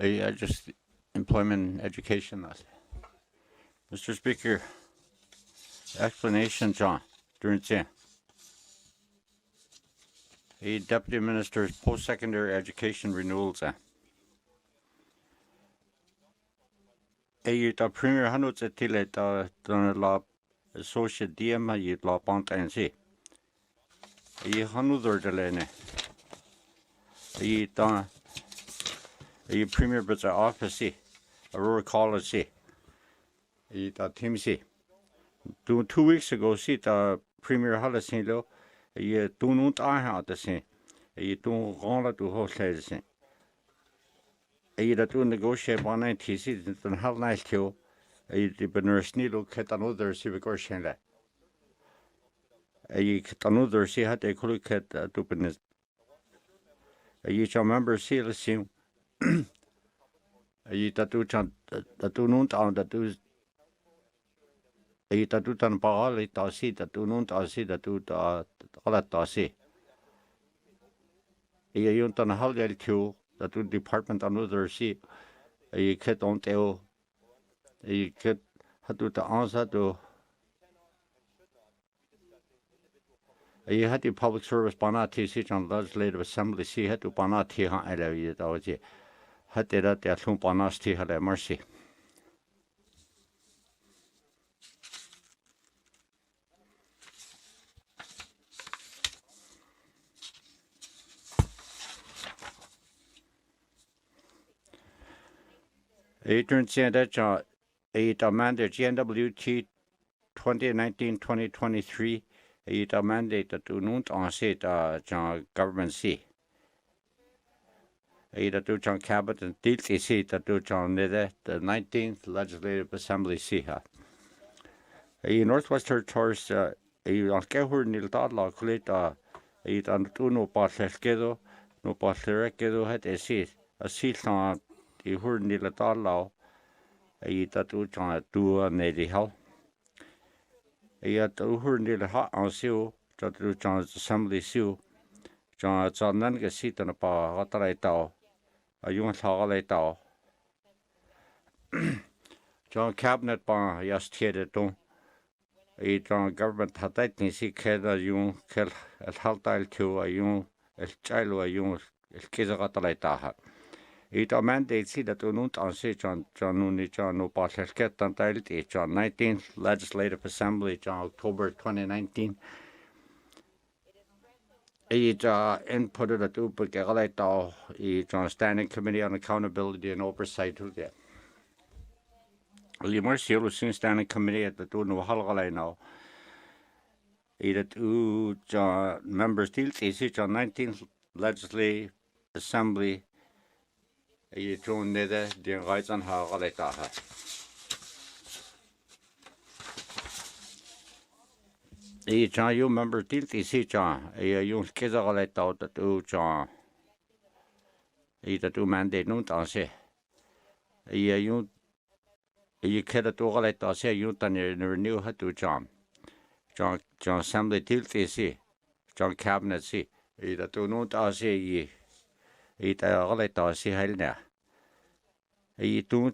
Just employment and education. Mr. Speaker, explanation, John, during the Deputy Minister's post-secondary education renewals. The Premier Hanut Tile the law social DM law bond and see. Hanuder delene. The Premier but the office, Aurora College, the team see. 2 weeks ago, see the Premier Hallisino, you do not I the same. You don't want to host the same. You do negotiate 190 seasons and have nice too. You the nurse need to get another civic or shanla. You get another see how they could get to business. You shall remember see the same. You do not on the do. You do tan parole see that do not see that do all that see. You don't hold it too. That do department another see. You get on tell. You get how to the answer to. You had the public service banati sit on legislative assembly see had to banati I love you that had that at home banasti had a mercy. Adrian said that a mandate GNWT 2019-2023 a mandate that do not on sit government see. A that do cabinet and deal see that do the 19th Legislative Assembly see her. A Northwest Territories a Alkehur nil law create a do no pasquedo no pasquedo had a seat on the hur nil law a that do nady hell. Do hur nil hot on seal that do assembly seal. John Nan seat on a bar, what I tell. A young holiday tell. John Cabinet bar, yes, theatre don't. A John government had that see kid a young kill at Haltile to a young child a young Kizakatalaita. It a mandate see that do not on say John Nuni John no Pascal Ket and Tiled John 19th Legislative Assembly John October 2019. Input of the two John Standing Committee on Accountability and Oversight to the Mercy Standing Committee at the two no Halgalay now. Either two members still is on 19th Legislative Assembly. You join the rights on Halgalay. You member tilti si yung kizagalay tao tatu tatu mandate nun tansi. Yung keda tu galay tao si yung tan renew hatu John assembly tilti si cabinet si tatu nun tao si galay tao si halna. Tu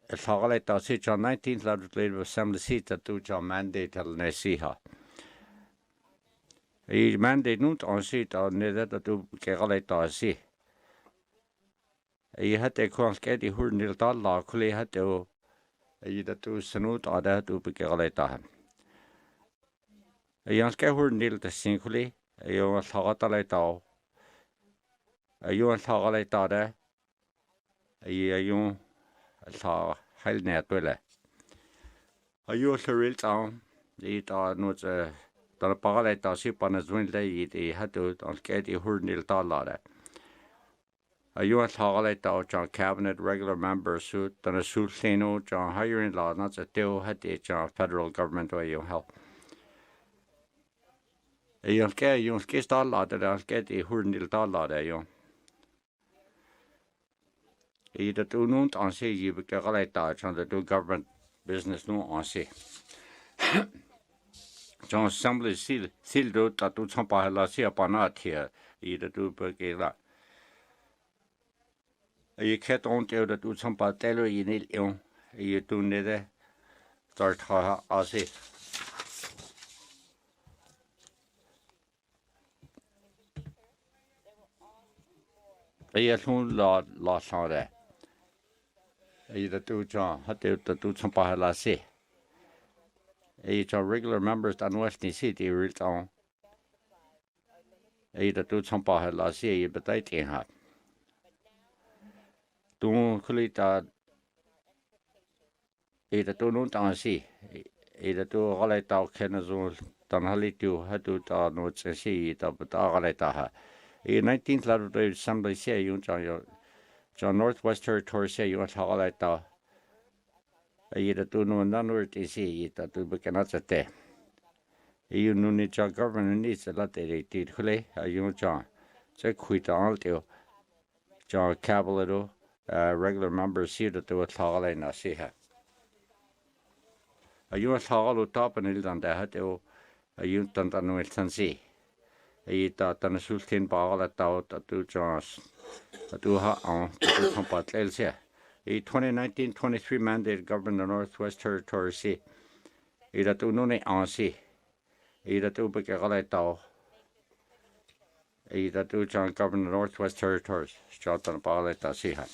it's all like that. 19th Legislative Assembly seat that do mandate al Nesiha. A mandate not on seat on neither that do Keralata see. A had a quantity who nil dollar, Kuli had to either to Sanut or that to Keralata. A young scarehood nil the singly, a young Hagatalato, a young Hagalata, a young. Hell net I use a real town. It not the parallel ship on a dwindle. They had to get a hurdle dollar. A US holiday John Cabinet regular member suit, Dëne Sųłıné John hiring law, not a deal had the federal government way you help. You get dollar that I'll get a hurdle dollar there, you. Either do not on say you get like that on the do government business no on say. John Assembly seal do that do some la see upon out here, either do begela. You can't on that do some patelo in it, you do neither start as it. You soon lost on that. You do John, how do some pahalasi. You regular members on Western City real on. You do some pahalasi, but I think hat. Don't call it either do not answer. Either do all I talk can as well. Dan halitu hatu ta no see ta but agaleta. In 19th Latter-day Assembly say you John Northwest Territory say you want agaleta. Either do no non-word is see that do cannot say. You know need your government needs a lot they did hule. You John. So quit all to John Cabalito. Regular members see that they were talking na see her. You want to top and il on that you don't know it and see. I thought Dëne Sųłıné Yatıé that do Johns that do on to some part else here. A 2019-23 mandate government the Northwest Territory see. That do no on see. That do big that do John government the Northwest Territories. Shot on Pagaleta see her.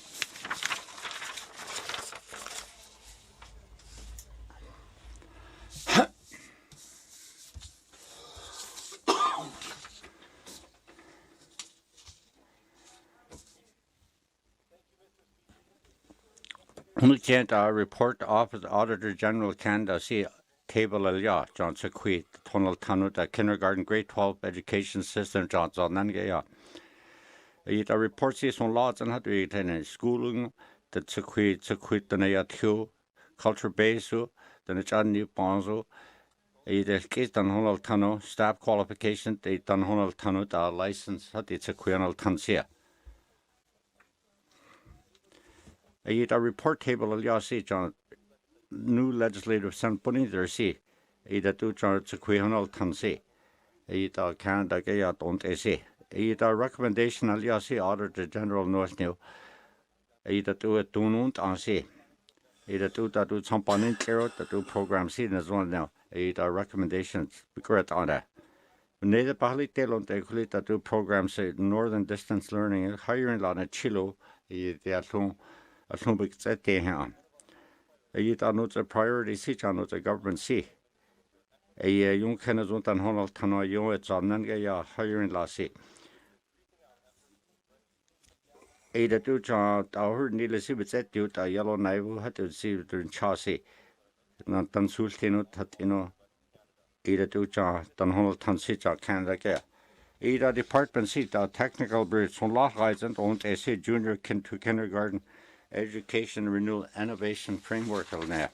We can't report Office Auditor General Canada see table ya John Sequit Tunnel Tanu the kindergarten grade 12 education system Johnson Nanga. It reports is on laws and how to eat in schooling that Sequit Dëne Yatıé culture base the John New Bonzo. It is case done Honol Tanu staff qualification they done Honol Tanu the license how it's a quinal tansia. A report table of Yasi John new legislative assembly there see a do John Chipewyan Tansi a Canada Gaya don't say a recommendation of Yasi Auditor General North New a do it don't on see a do that do some panin clear that do program see as well now a recommendations great on that. Neither Pali Telon they that do programs say northern distance learning higher in Lana Chilo they are a some big set day here. A not a priority seat on the government see. A young Kenazun and Honol Tano yo it's on Nanga higher in La see. A the two child our nearly see with set due to yellow naivu had to see during Chassis. Not Dëne Sųłıné Yatıé, a the two child done Honol Tansi Canada. A department seat technical bridge from lot guides and owned a say junior to kindergarten. Education Renewal Innovation Framework now.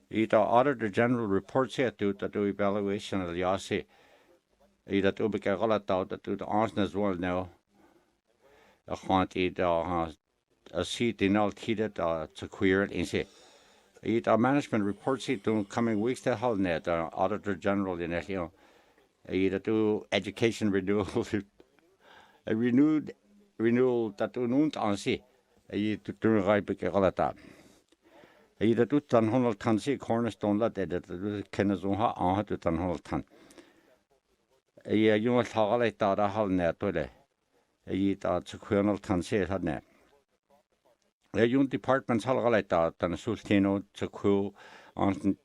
The Auditor General reports here to do evaluation of the Yasi. That do be that do the answer as well now. A quantity a seat in all heated to queer it in say. The management reports it to coming weeks to hold net the Auditor General in it, that do education renewal a renewal that do not on see. A to do right because that. A do tan Honol Tansi cornerstone that Kenazunha on to tan Honol Tan. A you will talk that a hall net to a to Colonel Tansi had net. A young departments halgalite Dëne Sųłıné to cool on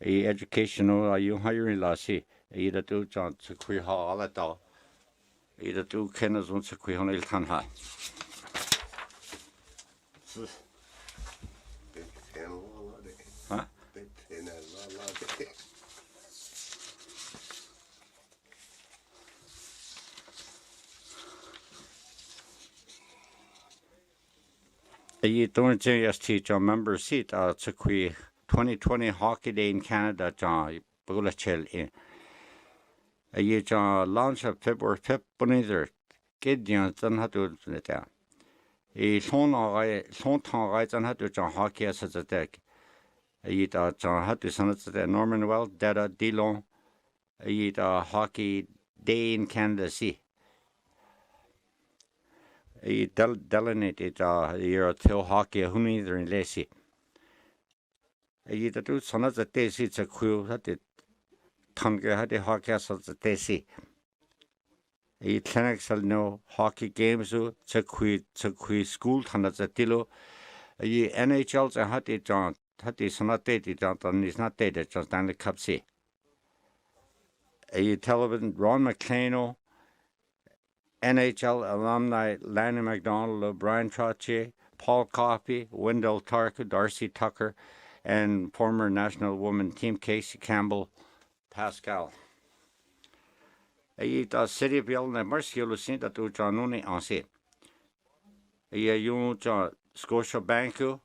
a educational a you hiring lassie. A do John to queer hall at all. A do Kenazun to queer on Tanha. Huh? You don't just teach a member seat to 2020 Hockey Day in Canada, John Bulachel in. You launch of February 5th, Bunnizer, Gideon, then had to do it down. A son rides on how to John Hockey as a deck. A John had to send it to the Norman Well, Dada, Dillon, a Hockey Day in Canada, see. Delinate year till hockey hunny either in lacy. The two son of the daisy it's a quill had it tongue had the hockey as the daisy. Clinics shall know hockey games to quiz school ton of the tillo. NHL's a had it John had this not dated John is not dated just down the cup see. Television Ron McLeano. NHL alumni Lanny McDonald, Brian Trottier, Paul Coffey, Wendell Tarka, Darcy Tucker, and former national woman team Casey Campbell Pascal. The city of Yelna Mercy Lucien that do Januni Ansi. You Scotia Banku.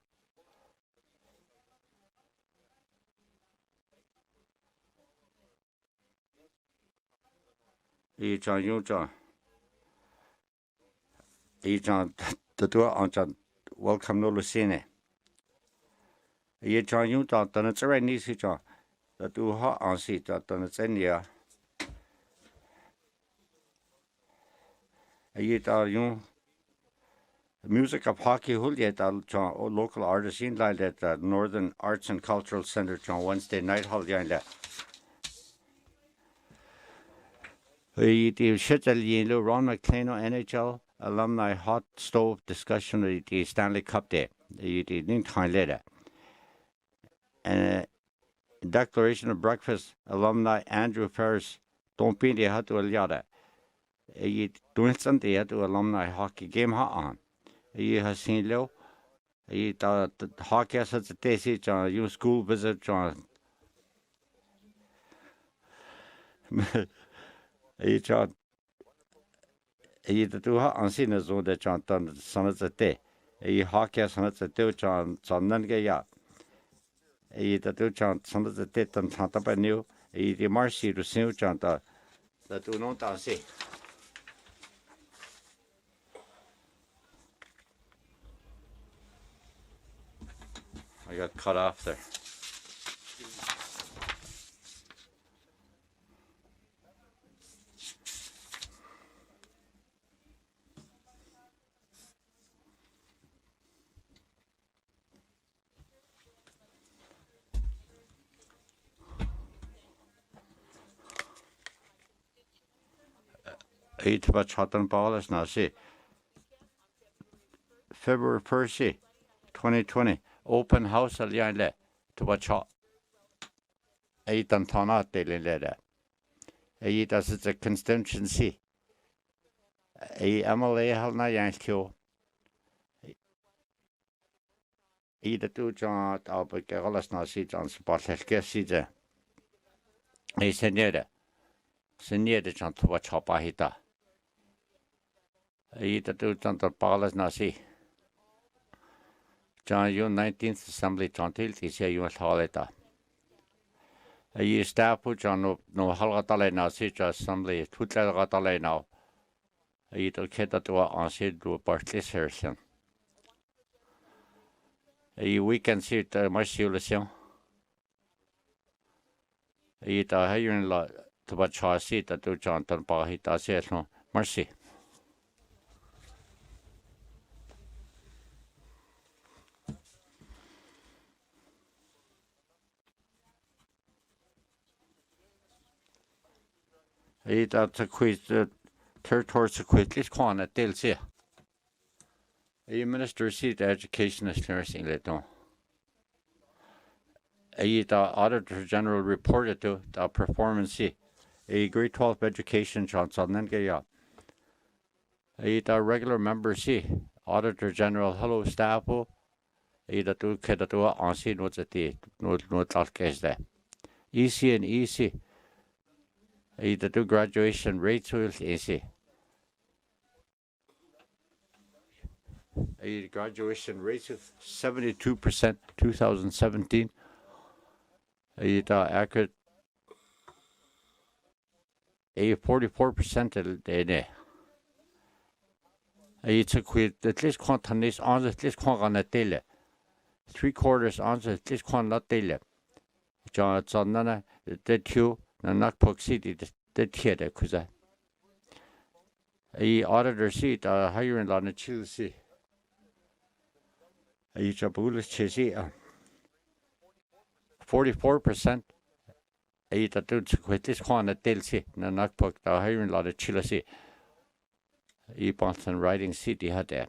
You the door on welcome no Lucine. John, you don't done it's right easy, John. The do hot on seat that done it's in here. You music of hockey, Juliet, John, local artists in like that Northern Arts and Cultural Center, John, Wednesday night, Holiday. The Shittel Ron McLeano NHL. Alumni hot stove discussion of the Stanley Cup Day. The time later. And declaration of breakfast, alumni Andrew Ferris, don't be the hat to a yada. Doing something at the alumni hockey game hot on. You have seen low. The hockey as a daisy, John, you school visit, John. John. The two unseen as on the John son of the day. Hockey son of the two John Nangaya. The two John son of the day and Santa Banu. The Marcy to St. John that do not see. I got cut off there. About Chotten Ballas now, see. February 1st, 2020, open house at Yanle to watch hot. Eight and Tonat daily letter. Eight as it's a constituency. A MLA Halna Yankio. Either two John Albert Galas now see John Spotlet Gessida. A senior. Senior John to watch hot by Hita. Either two John the Ballas now see. John, you 19th Assembly John Tilty say you must haul a staff put John no Halgatale now, see Assembly, Tutlagatale now. Either kid that do on seed do Bartley Harrison. A weekend seat, Marciulation. Either hiring lot to watch our seat that do John Bahita says no mercy. That's a quiz, territory to quit, let's call it, they'll say. A minister received education as nursing, let know. The Auditor General reported to the performance, a grade 12 education, Johnson, and Gaya. The regular member, Auditor General, hello, staff, the two kids that were on scene, what's it, no talk case there. EC and EC. The two graduation rates will easy. A graduation rate of 72%, 2017. Accurate. A 44% Dëne. It's a quid at least quantanis on at least quant a daily. 3/4 on at least quant not daily. John Sonnana, the two. Na nak proxy the theater kuza. auditor seat hiring on the Chelsea. Chabulus Chesi 44%. That do quit this one at Delsi, Nanakpok, the hiring lot of Chelsea. Boston writing city had there.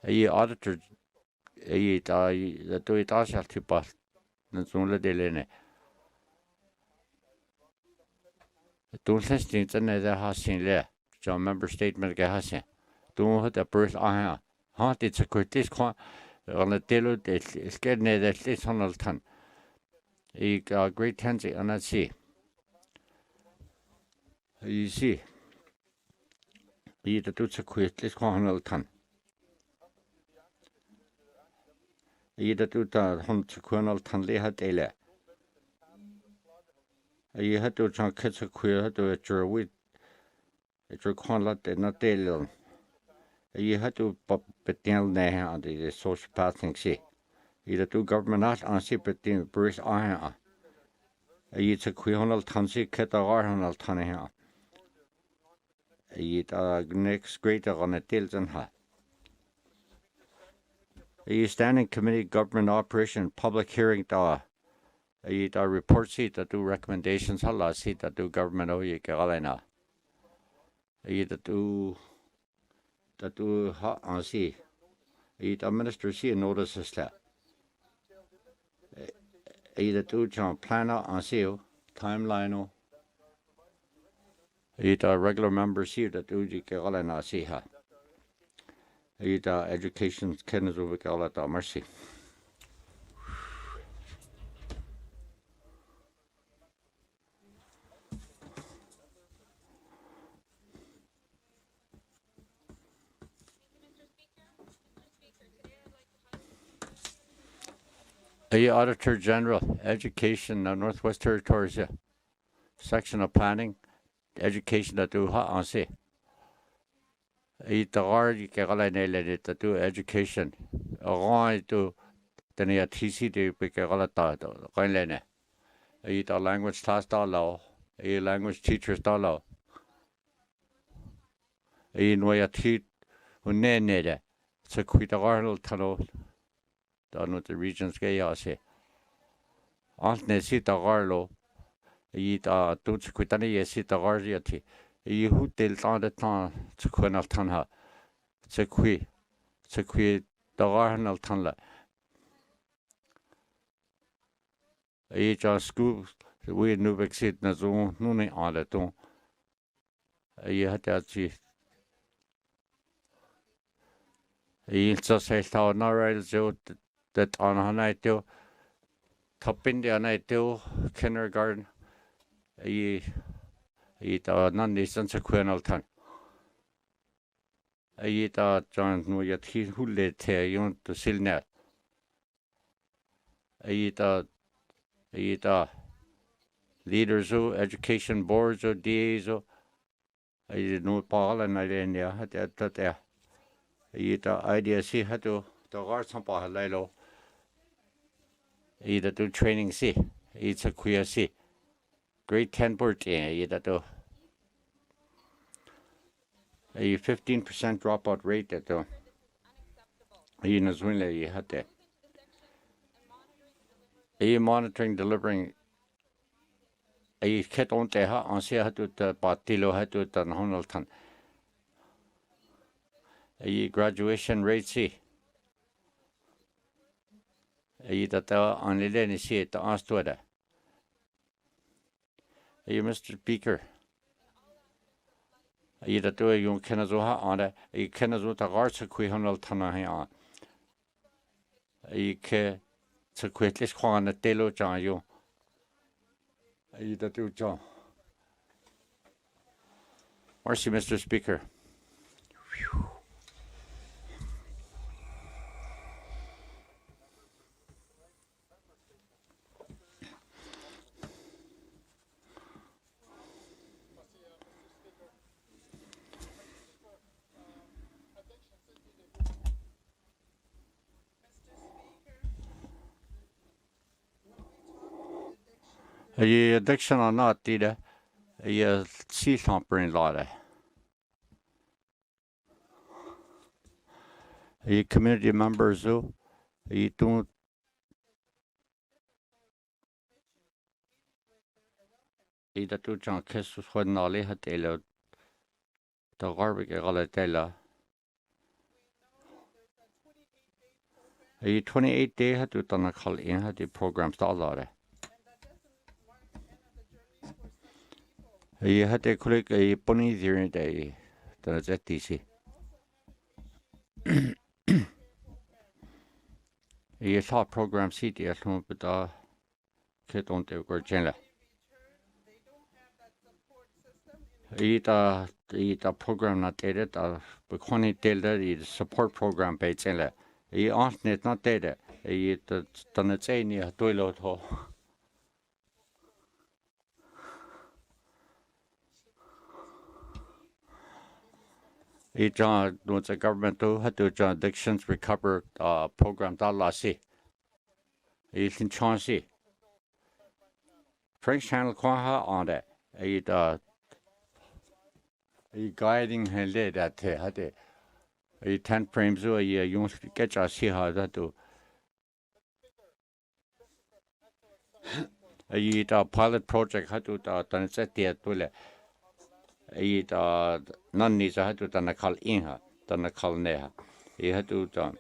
Auditor the do it all to Boston, and soon the Delene. Don't listen to another house in there. John member statement Gahasin. Don't have the birth on her. It's a quit this one on the Delo, it's getting at least 100 ton. Great tendency on that sea. You see, the dudes are quit this 100 ton. The dude 100 ton they had daily. You had to try kids a queer to a your wheat. It's your conlat not daily. You had to pop it down there on the social passing sea. Either do government not on sea, but the British iron. It's a queer tons, cat or 100 ton here. Next greater on a tails and her. Standing committee government operation public hearing report seat that do recommendations hala seat that do government galena. That do hot on sea. Minister see notices that. Do John planner on sea timeline. Regular members see that do galena see her. Education Kenneth over Galata Mercy. Auditor General, Education, Northwest Territories, Section of Planning, Education that do hot on sea. You can do education. Around to the near TC to be Galata, language class dollar, language teachers dollar. In way a teach who nene, so quit a Arnold tunnel. Down with the regions gay, I say. Aunt Nessie the Garlo, don't quit any sit the Gardiati. Who dealt on the town to Queen of Tanha. To quit the Arnold Tunla. School, we knew exit Nazon, Nuni on the ton. You had that. Just say, no, right, that on a night do top in the night do kindergarten. None is a Queen of Tan. John no yet he who let you to Silnet. Leaders of education boards or DAs or I didn't know Paul and I didn't had that there. Idea see how to the guard some Paul Lilo. Either do training see. It's a queer see. Grade 10 board either do. A 15% dropout rate that you had that. Monitoring delivering a kit on the on see how to the Batilo had to the Honolton. A graduation rate see. That on the Lenny see it the Astwada. Mr. Speaker. Either do you Kenazoha on it, a Kenazuta Garza Quihonal Tanaha. A ke to quit this one at Delo John you. Either do John. Mercy, Mr. Speaker. Addiction or not, did a sea thumpering lot. community members who don't that do John Kiss was when Nolly had the garbage galatella. 28 day had to done a call in had the programs all that. He had to click a bunny during the day. That's at DC. He thought program CD at home, but kid on the Virginia. He the program not dated, but when he did that, he support program based in it. He asked it not dated. He done it say near toilet hole. He John was a government who had to John addictions recover program that last see. He's in Chauncey. Frank Channel Quaha on it. He guiding him that had it. He 10 frames a year, you get us see how that do. He pilot project had to done set the toilet. He none needs had to done a call in her, done a call near. He had to done.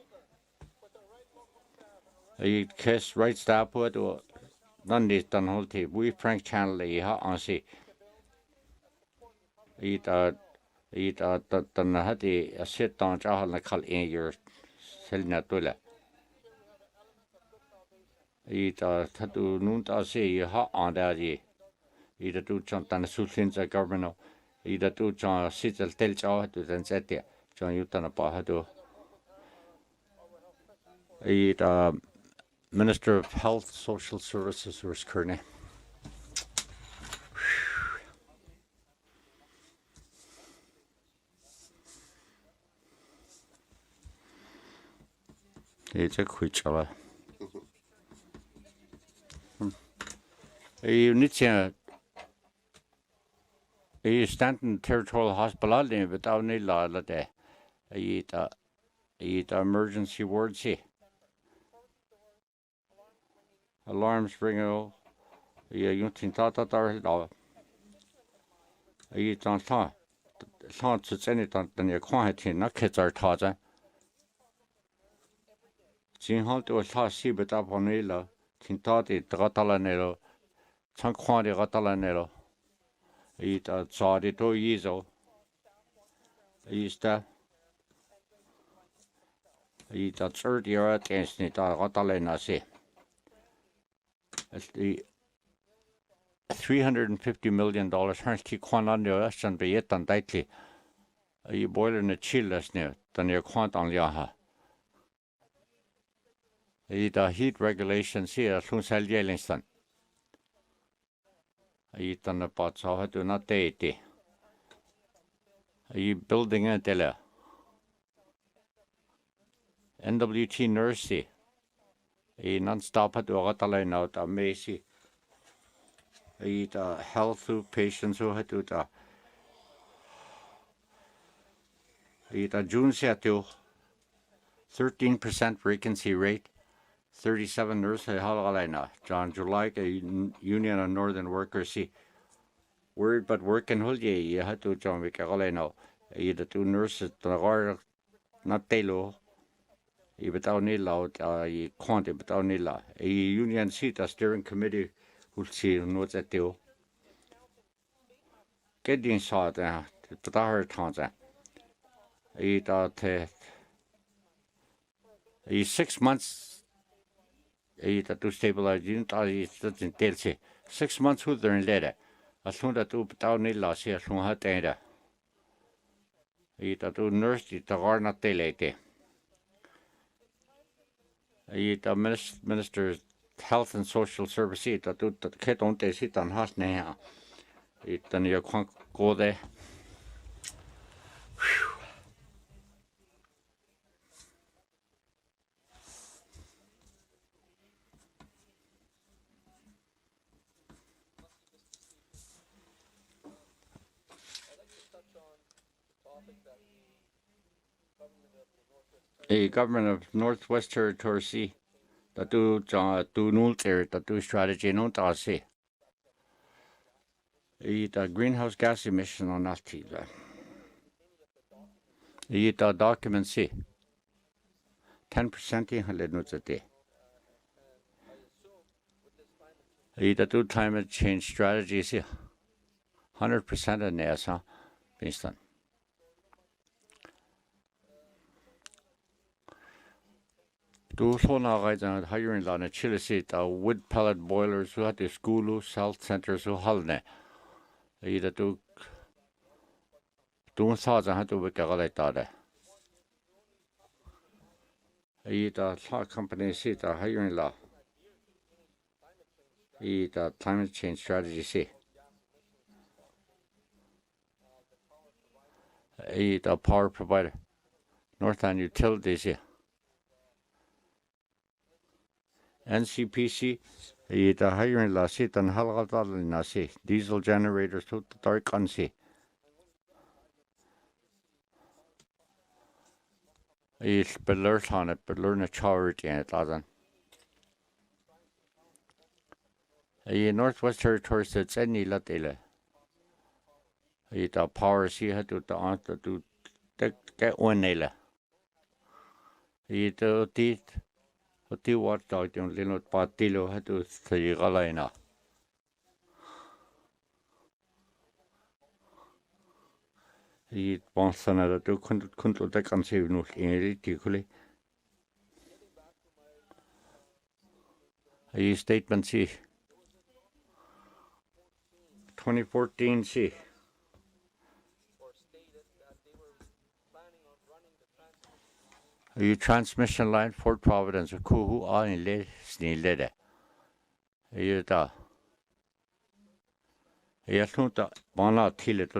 He kiss right stop wood or none needs done whole team. We Frank Channel he on see. He done had the sit down Jahal the call in your selling that toilet. He had to noon to see hot on that ye. He do John Dëne Sųłıné governor. He do John Sizzle tell Joe to then set there. John you done a bahado. He Minister of Health, Social Services was Kearney. It's a quick chala. You need to Stanton Territorial Hospital without any law that day. Eat emergency ward see. Alarms ring all. You think that are law. Eat on time. Sounds it's anything than your quantity, not kids are taught. Jin halt was last see but up on Nilo. Tintati, Dratalanero. Some quantity Ratalanero. Eat a sorry to Yizo. Easter. Eat a 30 year against it, Ratalena see. It's the $350 million. Hanski Quan on the Russian be yet and dightly. You boil in the chillers near, than your quant on Yaha. Eat a heat regulations here, soon sell Yellingston. Eat on the pots, how do not date. Are you building a dela? NWT Nursey. A non-stop at the Ratalene out of Macy. Eat health who patients who had to eat a June set to 13% vacancy rate. 37 nurses Halalena. John July Union of Northern Workers see. Word but working holiday you had to John Vicaroleno. You the 2 nurses the are not telo. You without need out you quantity without need a union seat a steering committee who'll see what's that deal. Getting saw that but I heard tons that. You thought 6 months. To stabilize you doesn't tell say 6 months who they're in later. As soon as you down the last year, soon had data. To nurse it are not delayed. Minister's Health and Social Services that do the kid on they sit on house now. Then you can't go there. A government of Northwest Territory C. That do null there that do strategy no ta C. The greenhouse gas emission on that tea. The document C. 10% in hundred notes a day. The do climate change strategy C. 100% in there, so based on. Do so now guys and hiring on a chili seat, wood pellet boilers who had the school health centers who hold. Either do saws and had to work a like that. Either law company seat a hiring law. Either climate change strategy see. Either power provider. Northland Utilities here. NCPC. Either hiring law seat and halal see. Diesel generators to the dark on see. It's belert on it, but learn a charge in it, doesn't. Northwest Territory says any latile. The power see had to the answer to get one nail. The teeth, the watchdog, the little patilo had to say galina. He wants another to control the conceive no ridiculously. A statement C. 2014 C. A transmission line Fort Providence, a kuhu on in led snillede. A da. A snutta bana till it.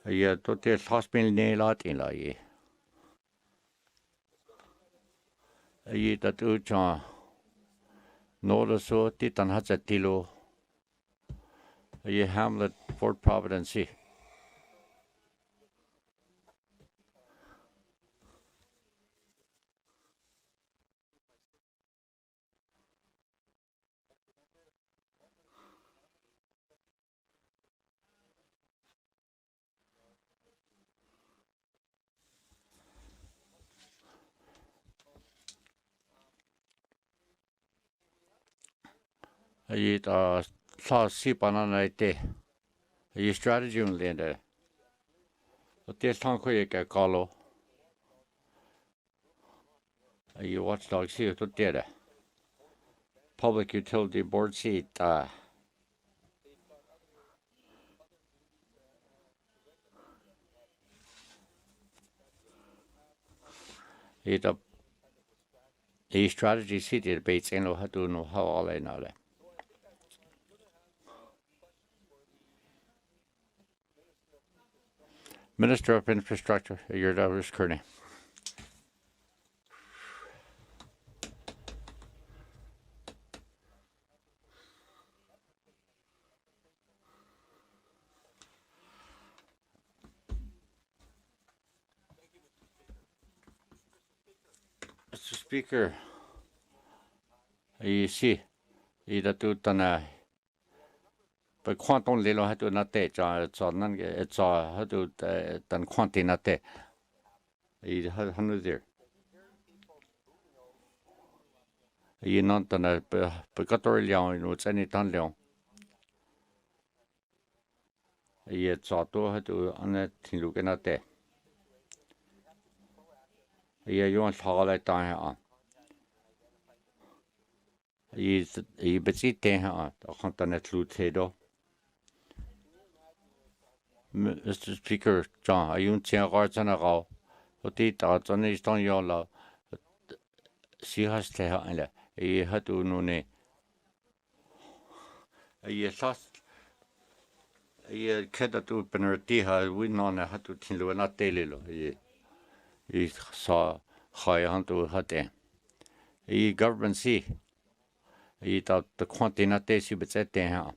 A total hospital nail out in la ye. A that ucha. Notice so titan has a tilo. A hamlet Fort Providence. A saw sip on a night day. A strategy on land. But this time, a call. A watchdog see to did. Public Utility Board seat. A strategy seat debates and how to know how all I know that. Minister of Infrastructure, your daughter's Kearney. Mr. Speaker, you see, either to Dëne. But quantum little had to not take, it's all how to done quantity not take. He had 100 there. You not done a purgatory leon, you know, it's any ton leon. He saw to had to on it, looking at that. You want to haul it down here. He but it there, I can't done it through Tedo. Mr. Speaker, John, are you in guards and a row? What did I on his on your law? She has to have a had to know. A lost a kid that open her tea has win on a hat to tin not daily. He saw high hunter had there. A government see. He thought the quantity not there, she but said there.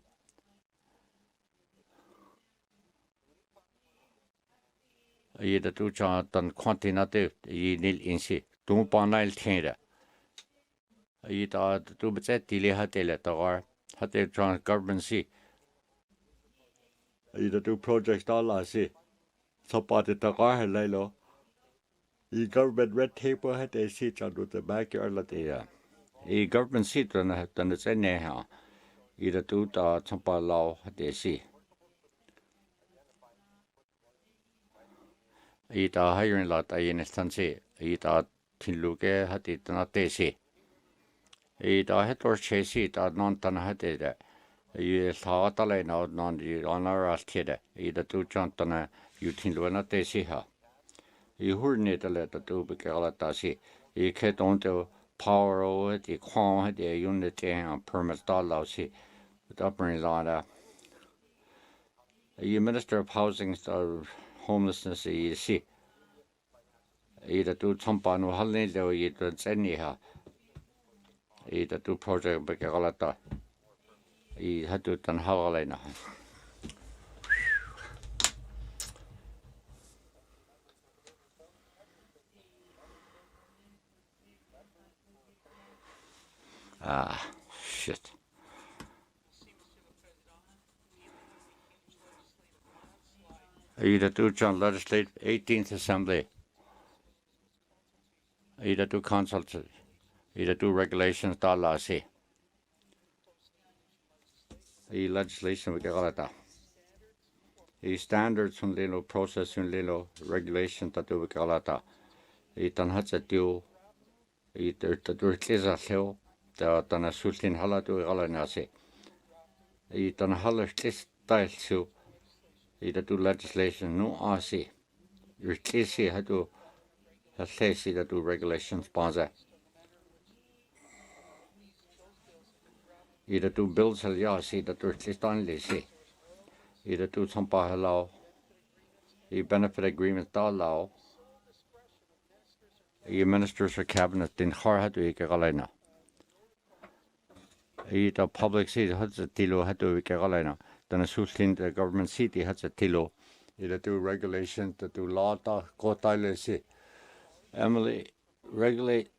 I da tu chang tan quantinative I nil insi tu pa nail thinda I da tu bchet tili hatele tagar hate chang government si I da tu projects da la si support tagar hello I government red tape hate si chang do the backyard la de I government si tan it's ne ha I da tu ta champa lao hate si I da hiring lot I in stansi I da tinluke hati tana te si I da hetor che si da non tan hate de I sa ta le na non di honor as tede I da tu chan tana you tinlu na te si ha I hurne de le da tu be kala ta si I ke don to power o di kwang de unit en permit da lao si da bring la I minister of housing homelessness I si I da tu champa no halne le I da tseni ha I da tu project be kala ta I hatu tan hawale na shit I da tu chan legislative 18th assembly I da tu consult I da tu regulations da la si I legislation we kala ta I standards un lilo process un lilo regulation ta tu we kala ta I tan hatsa tiu I der ta dur tlisa leo ta tan sultin hala tu kala na si I tan hala tlis style su I da tu legislation no asi your tlisi hatu Hasesi da tu regulations panza I da tu bills hal ya si da tu tlistan le si I da tu sampa halao I benefit agreement da lao I ministers for cabinet din khar hatu I ke galena I da public seat hatsa tilo hatu I ke galena Dëne Sųłıné government seat I hatsa tilo I da tu regulation da tu law da ko le si Emily regulate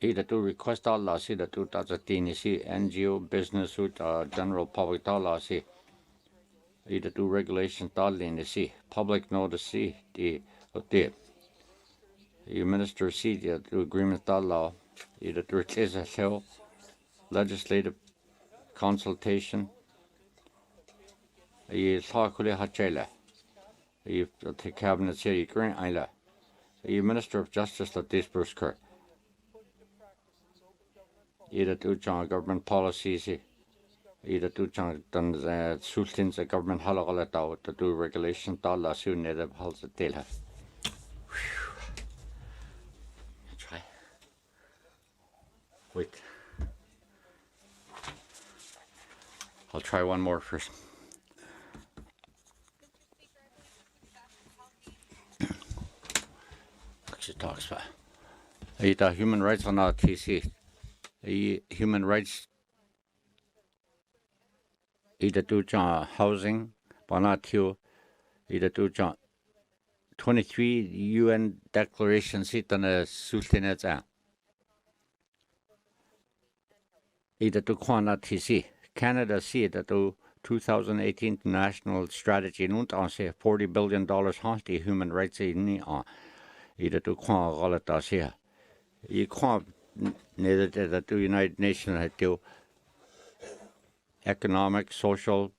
I da tu request da la si da tu da tini si NGO business ut general public da la si I da tu regulation da lini si public notice si di ote I minister si da tu agreement da la I da tu tlisa leo legislative consultation I sa kule hachela I the cabinet si I grant aila I minister of justice la disperse I da tu chang government policies I da tu chang dan Sůłıné government halagala ta da tu regulation ta la su ne da halsa telha try wait I'll try one more first she talks about I da human rights on TC human rights I da tu chang housing panatiu I da tu chang 23 UN declarations it Dëne Sůłıné Yatıé I da tu kwana TC Canada si da tu 2018 national strategy nunt on say $40 billion hanti human rights ni on I da tu kwana galata si I kwana ne da tu United Nations hatu economic social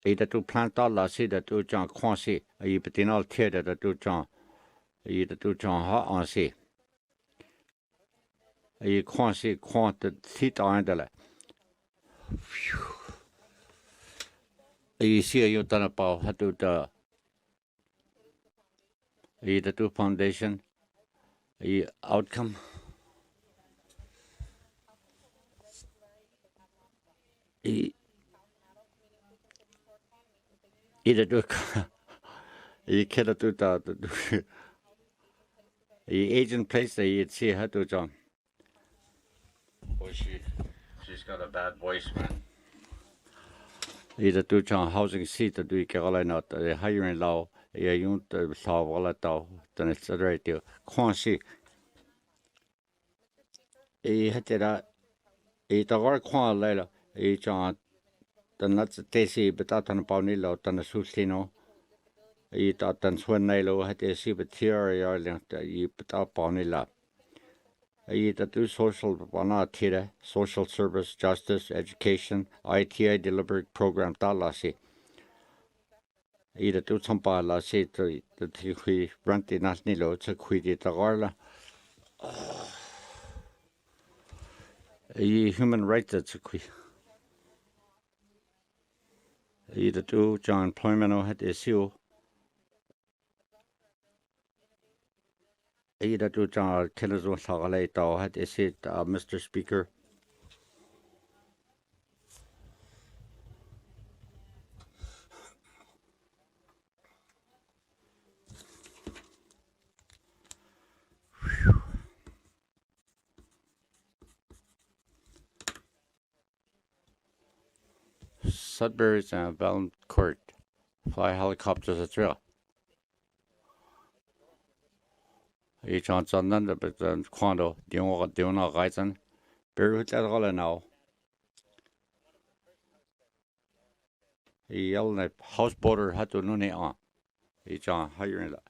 I da tu planta la si da tu chang kwan si I patinal tie da tu chang I da tu chang ha on si I kwan si kwan da thit aindala I si yo tana pa hatu da I da tu foundation I outcome I da tu I keda tu da I agent place I si hatu chang boy she's got a bad voice man Ida do John housing seat do Carolina not the hiring law, a unit law volatile, then it's a radio. Quansi. A had that a dog quan later, a John, the nuts Tessy, but out on a Pawnilo, than a Susino. A thought than Swinelo had a sea but theory or you put up Pawnila. A that do social one social service, justice, education, ITI deliberate program, Dalasi. Ida do some bala say to the we rent in Nilo to quit it the Garla. Human rights at a quit. Ida do John Ploymano had issue. Ida do John Kenneth Sagaleta had issue, Mr. Speaker. Sudbury's and Bellem Court. Fly helicopters at real. Each on Sunday, but then Quando, doing all right, and Bear at all now. He yelled at houseboater had to know on. Each on hiring that.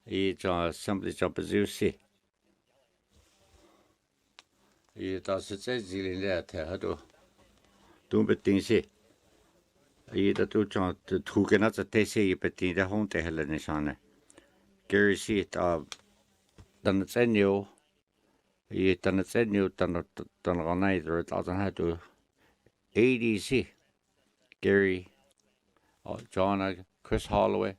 Each on assembly jump as you see. He does it says in that had to do but things. He the two John to get at the Tessie, but the home to Helen on it. Gary see it done it send you. He done it send you done on either it doesn't have to ADC. Gary, John, Chris Holloway.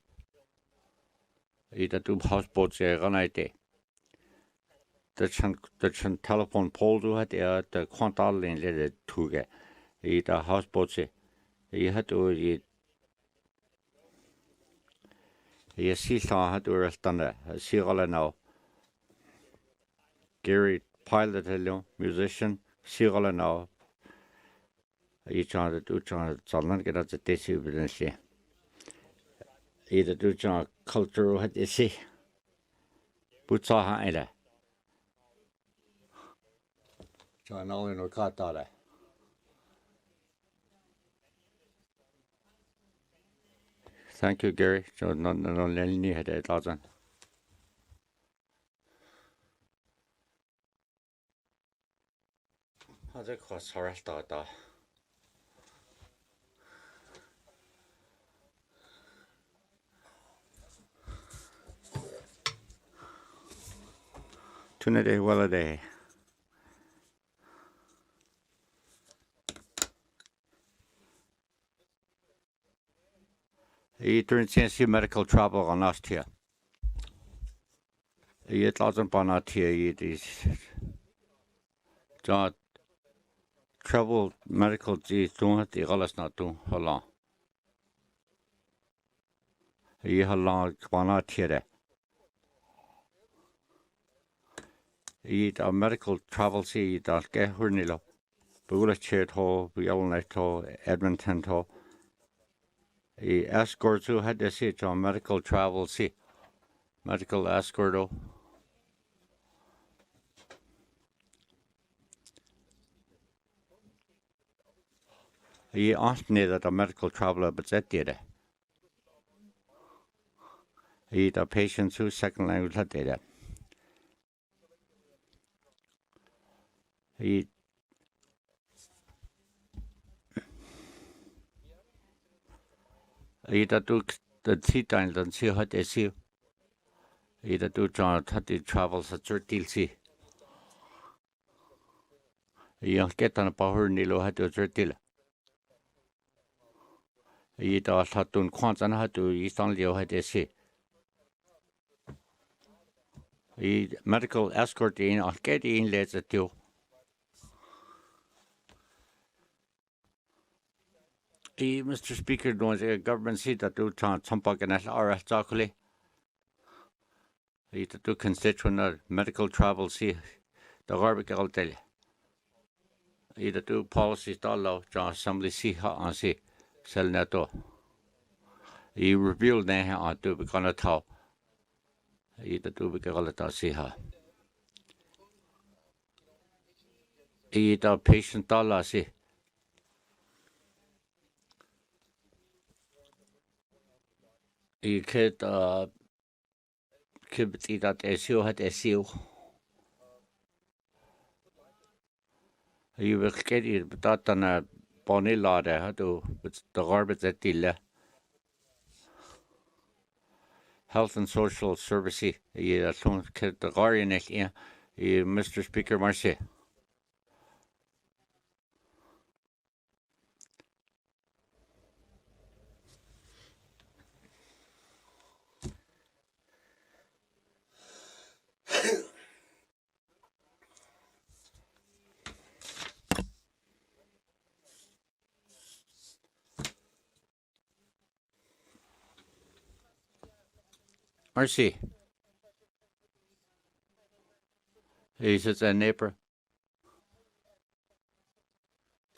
He the two houseboats here on night. The telephone pole to had the quantal in the two get. He the houseboats here. He had to he see had to rest on the see all now. Gary pilot hello musician see all now. He trying to do trying to get at the disability. He the do trying cultural had to see. But saw either. John all in cut that. Thank you, Gary. So no only had a dozen. How's it cost her start? Tuna day, well a day. He turns into medical travel on us here. He doesn't ban out here. It is John travel medical disease don't the all not do how long. He how long ban out here. He a medical travel see that get her nilo. Bula chat ho, we all night ho, Edmonton ho. He escorts who had to see on medical travel see. Medical escort ho. He asked me that a medical traveler but that did it. He the patients who second language that did it. He the do the tea time and see how they see. He the do John had the travels at 13 see. He get on a power nilo had to 13. He the had to quant and had to east on Leo had to see. He medical escort in or get in let's at you. Mr. Speaker, knows a government seat that do Tumpuk and RS Chocolate. He to do constituent medical travel see the garbage I'll tell you. Ida do policies dalo John Assembly si ha on si sel neto. I reveal ne ha on do gonna tau. Ida do be gonna ta si ha. Ida patient dala si. I kid kibit ida SEO hat SEO. I will get it but that na bonny lade ha do but the garbage at dilla. Health and Social Service, the Guardian, Mr. Speaker, Marcy. Marcy. He's a neighbor.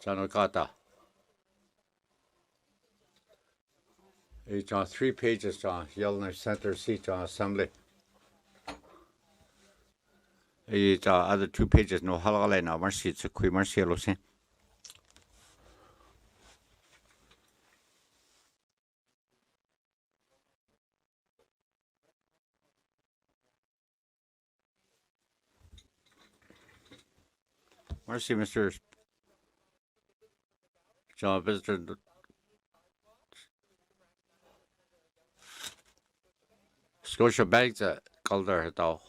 Chanokata. He's on 3 pages, John. Yellowknife Center seat, John Assembly. He's other 2 pages, no halale now. Marcy, it's a quick Marcy, Lucy. Marcy, Mr. John, visitor. Scotia Banks, Calder, though.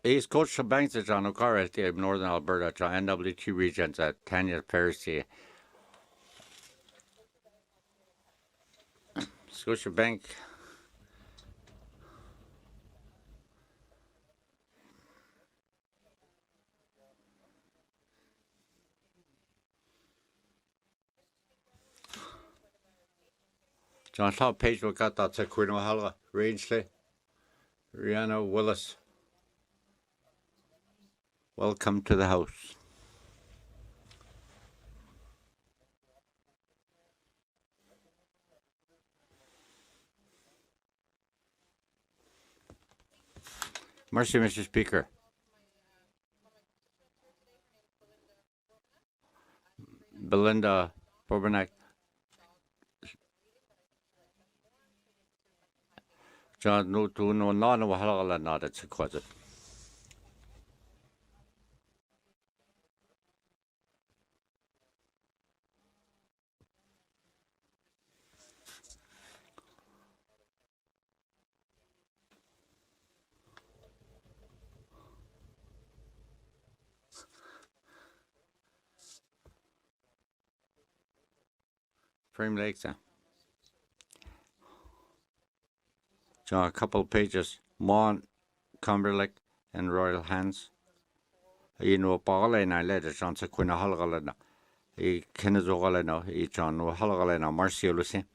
He's Scotia Banks, John O'Carr at the Northern Alberta, John NWT regions at Tanya Percy. Scotia Bank. John Top Page will got that to Queen O'Hala, Rangeley, Rihanna Willis. Welcome to the house. Mercy, Mr. Speaker. Belinda Bourbonnac. John, no, not it's a quasi. Frame Lakes, John, a couple of pages. Mon, Cumberlick, and Royal Hands. You know, Bala and I led it, John, to Queen O'Halgalena. He Kenneth O'Halgalena, he John O'Halgalena, Marcy Lucy.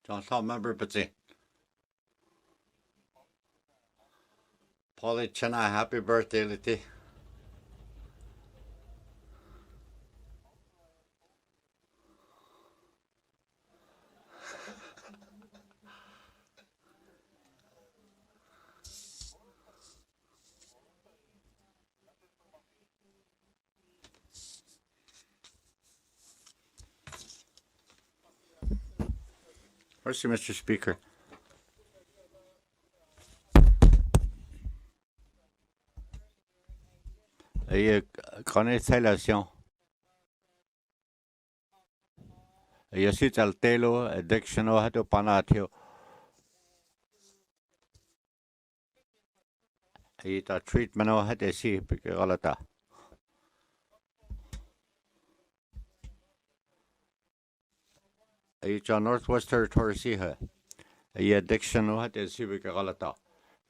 John, top member, but see. Polly Chena, happy birthday, Litty. Mercy, Mr. Speaker. Constellation. Yo sit al telo, addiction o hato panatio. Ita treatment o hade si galata. Ita Northwest Territory si ha. Addiction o hade si galata.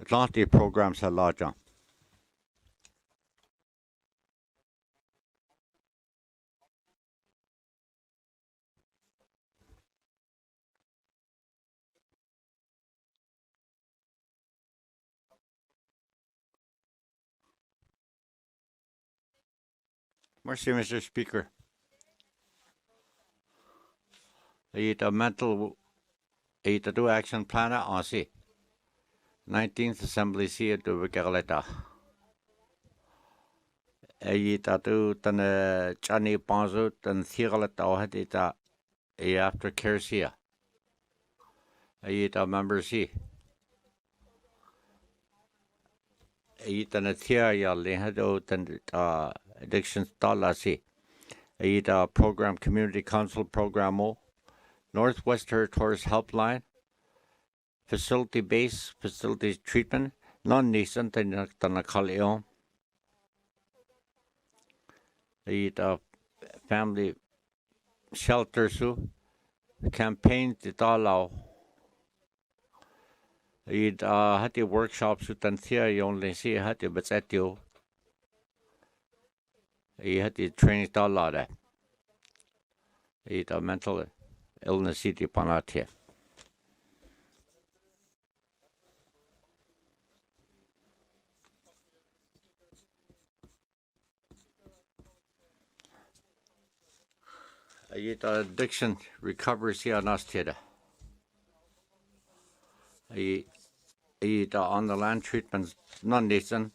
Atlantic programs ha larger. Mercy, Mr. Speaker. Ita mental ita do action plan on si. 19th Assembly si do galata. Ita do tane chani panzo tan thigalata o hade ita after care si. Ita member si. Ita na thia ya le hado tan addiction stala si. Ita program community council programo. Northwest Territories Helpline, facilities treatment, non-nascent tanakalion. Ita family shelter su, campaign titalaw. Ita hati workshops su tanthia yon lensi hati batsetio. Hati training talada. Ita mental illness city panatia. Ita addiction recovery si anastida. Ita on the land treatments non-nascent.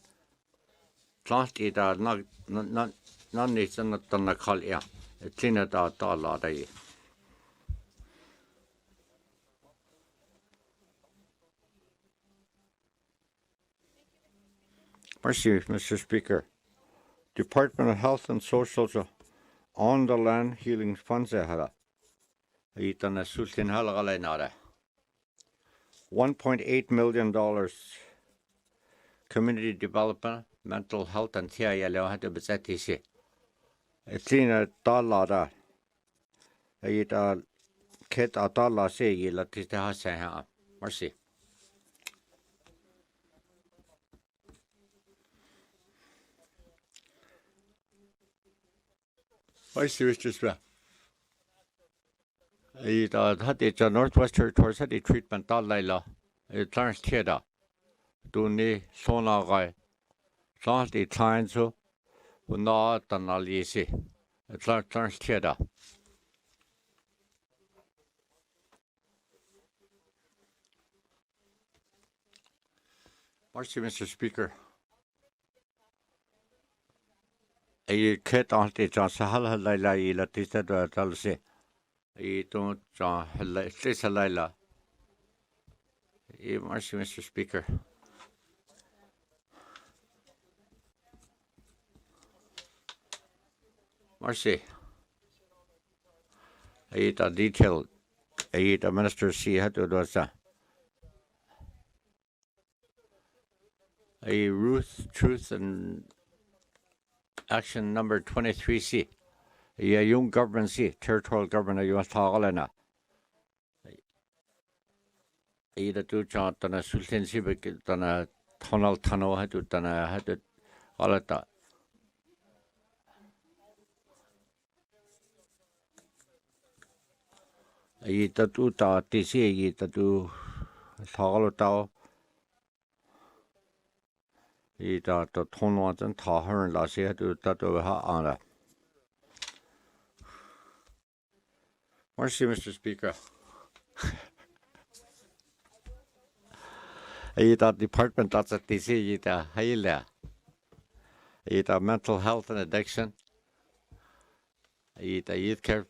Plant ita non-nascent tanakalia. Tina da lada. Mercy, Mr. Speaker. Department of Health and Social on the land healing funds hala. Dëne Sųłıné Yatıé. $1.8 million community development, mental health and TIA leo hade bezeti si. Tina lada. Ita ket atala se yila tiste ha se ha. Mercy. Mercy, Mr. Speaker. Ita hade Northwest Territories hade treatment laila. Clarence Tieda. Dëne Sòłıné Yatıé. The clients who not analyze. Clarence Tieda. Mercy, Mr. Speaker. I ket ante John Sahal Laila ila tista do talse. I don't John Tisa Laila. Mercy, Mr. Speaker. Mercy. Ita detailed. Ita minister si hatu dosa. Ruth, Truth, and Action number 23C. Young government si, territorial government yung tagalana. Ida tu chan tana sultan si tana tonal tano hatu tana hatu alata. Ita tu ta tisi ita tu tagalo tao. Ita to tono atan taharan la si hatu tatu ha ana. Mercy, Mr. Speaker. Ita department that's at tisi ita haila. Ita mental health and addiction. Ita youth care.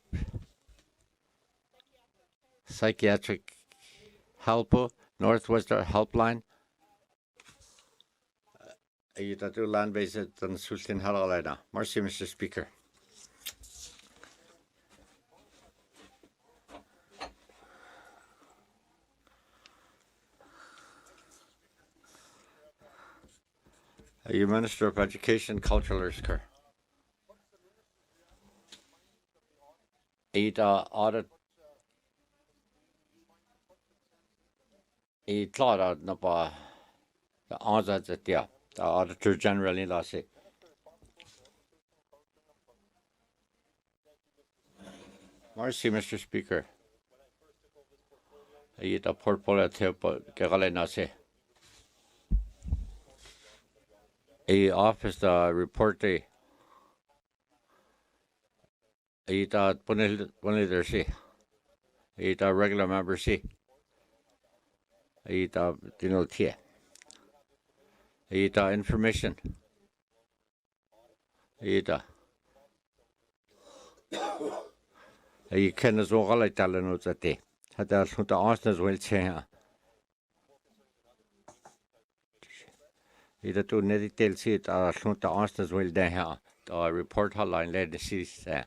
Psychiatric help, Northwest Helpline. Ita do land based Dëne Sųłıné Yatıé. Mercy, Mr. Speaker. You Minister of Education, Cultural Care. Audit. Clara Napa, the Auditor General in Lassie. Mercy, Mr. Speaker. The portfolio Nasi. Office report the leader see. Regular member see. Information. You can as well like that at day. Had that the answers will change. Either to detail see it or the answers will there. The report hotline led the seas there.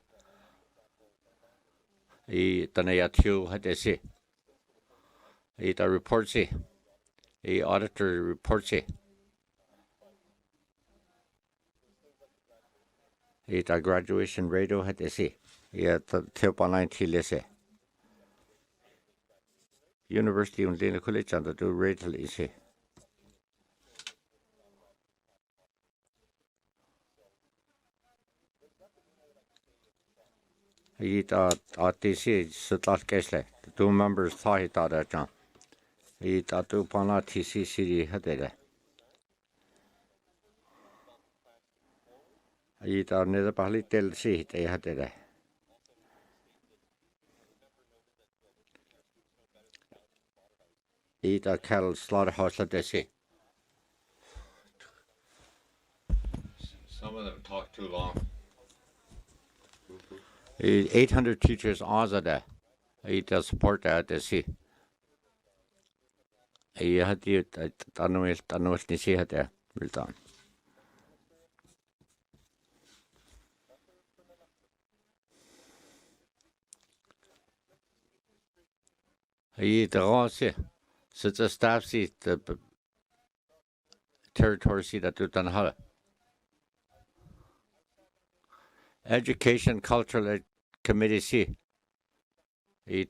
Dëne Yatıé had they see. The report see. The auditor report see. The graduation radio had they see. The tip online till University of Dëne College and the do radio see. TC Sutlat Kesle. The two members thought it out at John. Two Pana TC City had it. Neither Pali tell see they had it. Cattle slaughterhouse at the sea. Some of them talk too long. 800 teachers are there. Support at the sea. Had you the sea had there. Well done. The Rossi, such a staff seat, the territory seat that you've done. Education Cultural Committee see.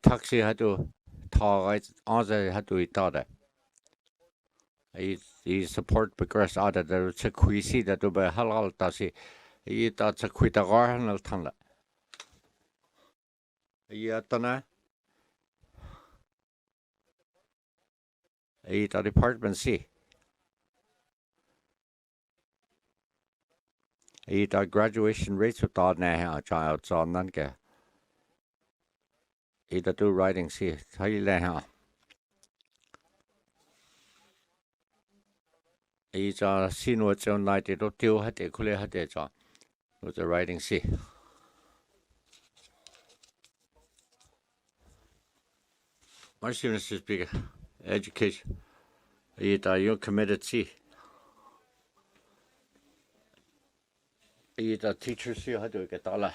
Taxi had to talk, answer had to eat that. He support progress out of the Sequisi that to be halal tasi. He thought a quit a garnal tunnel. Yatana. He thought department see. He thought graduation rates with all now, child, so none. He thought do writing see. How you lay He's seen what's on night. It don't do had it, could have it with the writing see. Mercy, Mr. Speaker. Education. You committed see. The teachers see how to get all.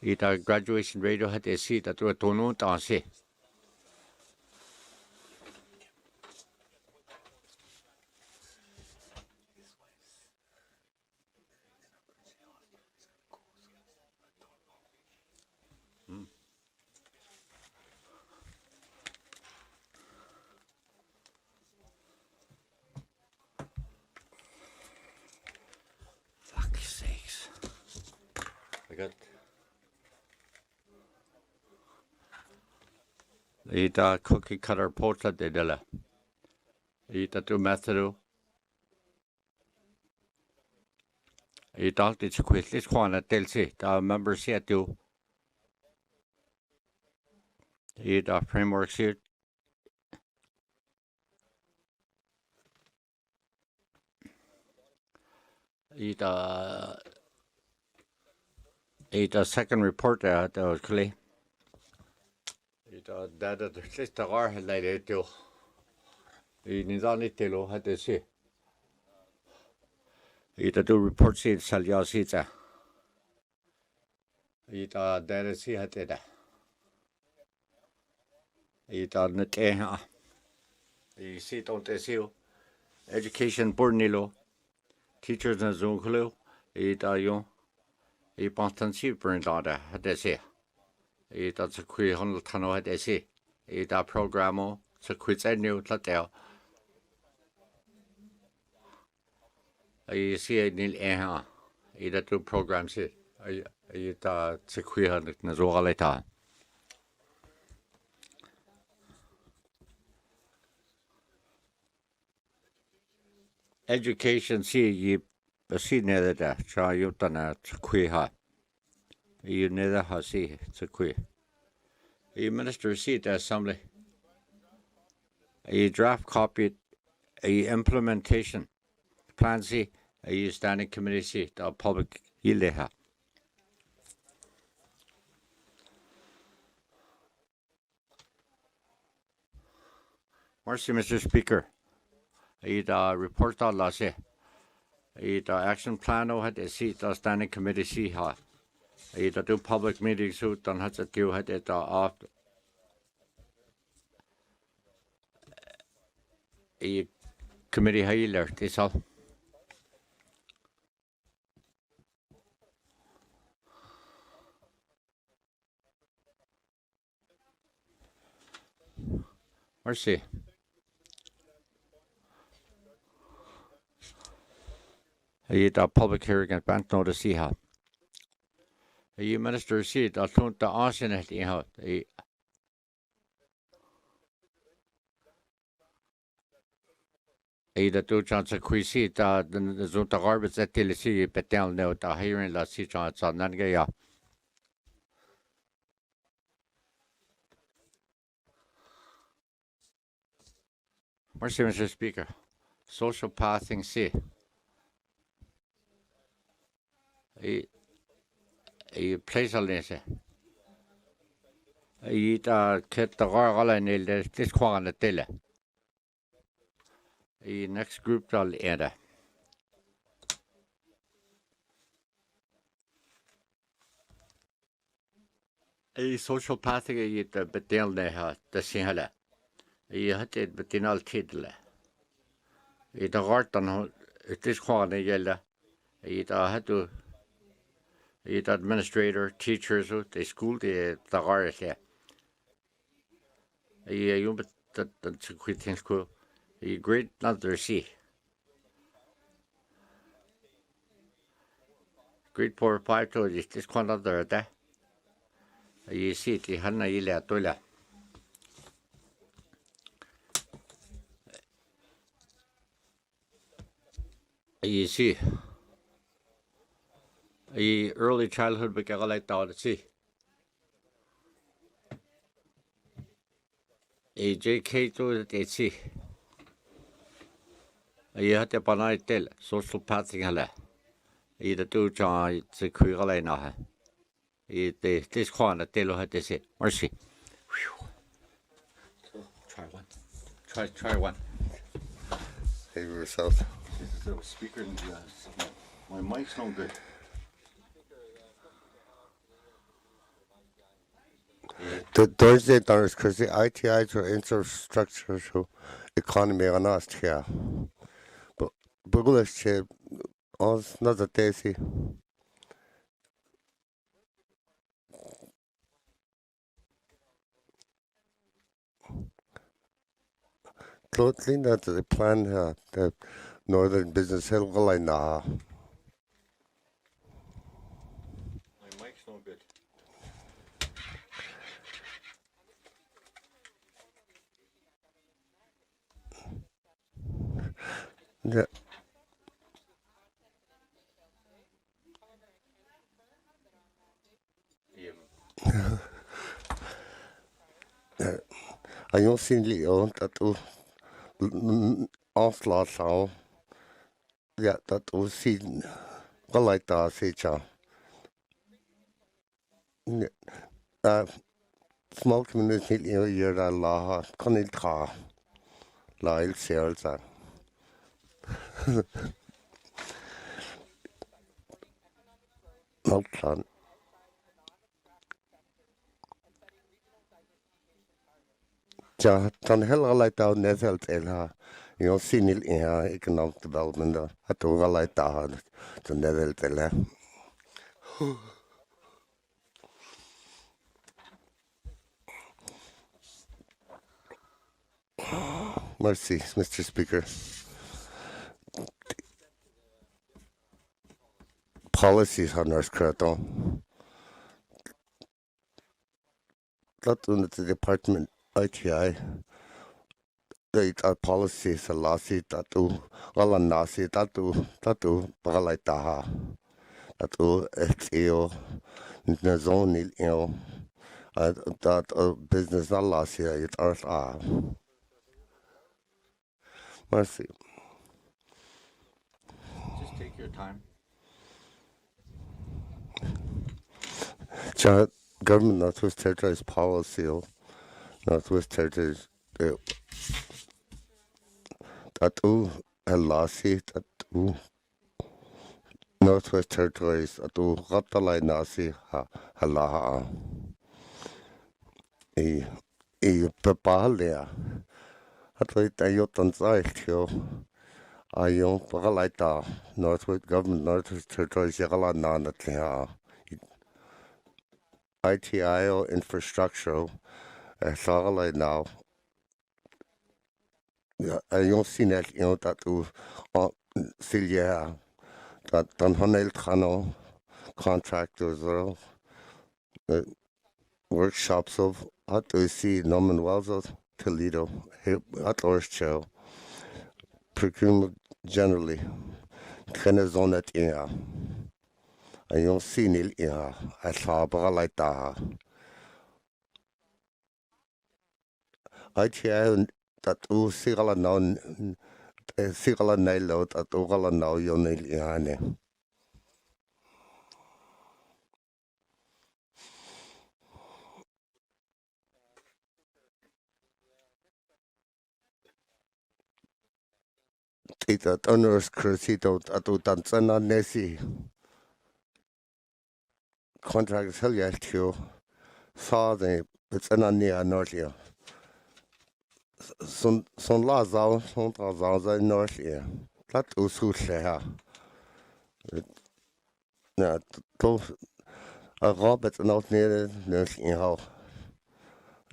The graduation radio had a seat that were to know to see. Fuck's sakes. I got. The cookie cutter post that they did. The two methods. The doctor is quickly one at Delsi. The members here too. The framework here. The second report that was clear. That the sister are like too. He needs only tell how to see. It do report see Salya Sita. It there see had it. It on the I see don't they see education board nilo teachers na zone khlo I da yo I pantansi burn da de se I da se khui hon tano de se I da programo se khui sai new tla de I see nil ha I da do program se I da se khui han na zo ala ta education see you see ne da cha yo ta na khui ha I ne da ha see se khui I minister see the assembly a draft copy a implementation plan see a standing committee see the public ileha Mercy Mr. Speaker a report on la se a action plan o had a seat the standing committee see ha a do public meetings who done has a do had it off a committee high alert is all Mercy a public hearing at band notice see ha a minister see the don't the ancient ha a the two chance quiz see the zone the garbage at the see but down now the hearing la see chance on nan ya Mercy Mr. Speaker social pathing see a place on this a ket the gala in this quan the tele a next group dal era a social pathing a the betel ne ha the sinhala a hat it betinal tidle a the gartan this quan the yella a had to it administrator, teachers, the school, the garage. You but that's a quick thing school. A great another see. Great 4 or 5 to this one other day. You see the Hana Ila Tola. You see. A early childhood because like that see a JK to the see a had the banai tell social pathing hala either do John the queer na this one that tell had to say mercy try one try one Hey yourself the speaker my mic's no good The Thursday dollars because the ITI to infrastructure to economy on us here. But English on another day. Totally not the plan here, the Northern Business Hill line now. my mic's no good Yeah. I don't see the old that onslaught sound. Yeah, that was seen. Well, like that, see, small community year la conil car la il sales not plan Ja, dan hela laita nezelt elha. Jo sinil ja economic development da. Atu laita dan nezelt elha. Merci, Mr. Speaker. Policies on our creaton. That in the department ITI. The policies a lasi tatu wala nasi tatu pagalaita tatu exio nazonil that business na lasi it earth Merci. Just take your time. Government Northwest Territories policy Northwest Territories tatu lasi tatu Northwest Territories tatu ratalai nasi halaha I pepalea hatoi tayotan saitio ayon pagalaita Northwest Government Northwest Territories yagala nanatlia ITIO infrastructure sagalai now ayon sinet tatu silya that dan honel khano contractors or workshops of hatu see Norman Wells of Toledo at Show procurement generally Kenezonet ayon sinil asabalaita ITI tatu sigala non sigala nailo tatu gala now yonil iane Tita owners crucito tatu tanzana nesi contracts hell yes to saw the it's an ania northia son lazao son lazao northia that ususha na to a robert not near nursing how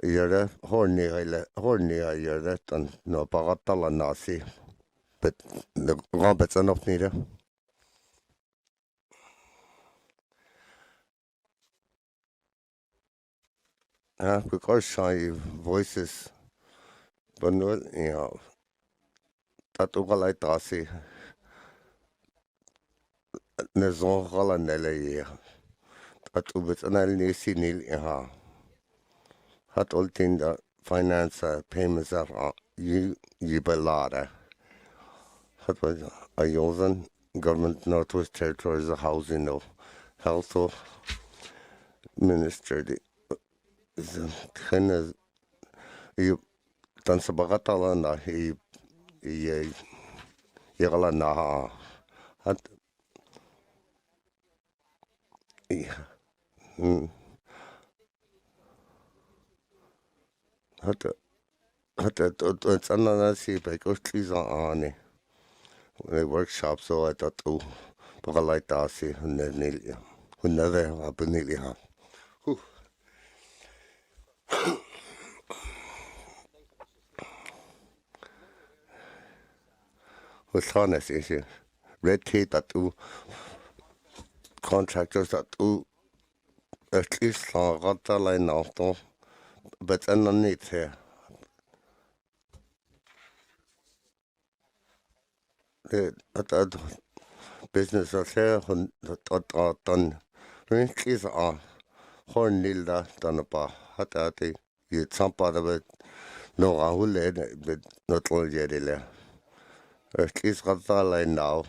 you're horny you're that and no pagatala nasi but the roberts are not near because shy voices but no that ugalai tasi nezon gala nele at ubet anal nisi nil hat ultin the finance payments are you belada hat was a yosan government Northwest Territories housing of health minister kind you dan sabagatala na he yagala na hat it's another see by costly on the workshop so I thought to pagalaita si hunnelia hunnave hapunelia was honest issue red tape that to contractors that to at least rata line auto but underneath here at business affair done is horn nilda done pa hatati you sampa the no ahule but not all jedile at least rata line now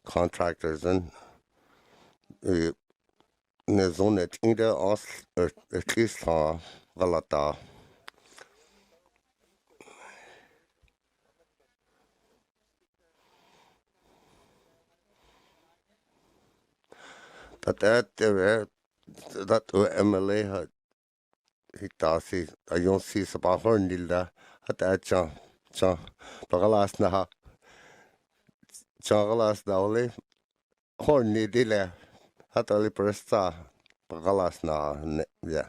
contractors and ne zone either os at least galata that MLA had hitasi ayun si sa bahorn nila at cha pagalas na ha chagalas na uli horn ni dile at ali presta pagalas na ya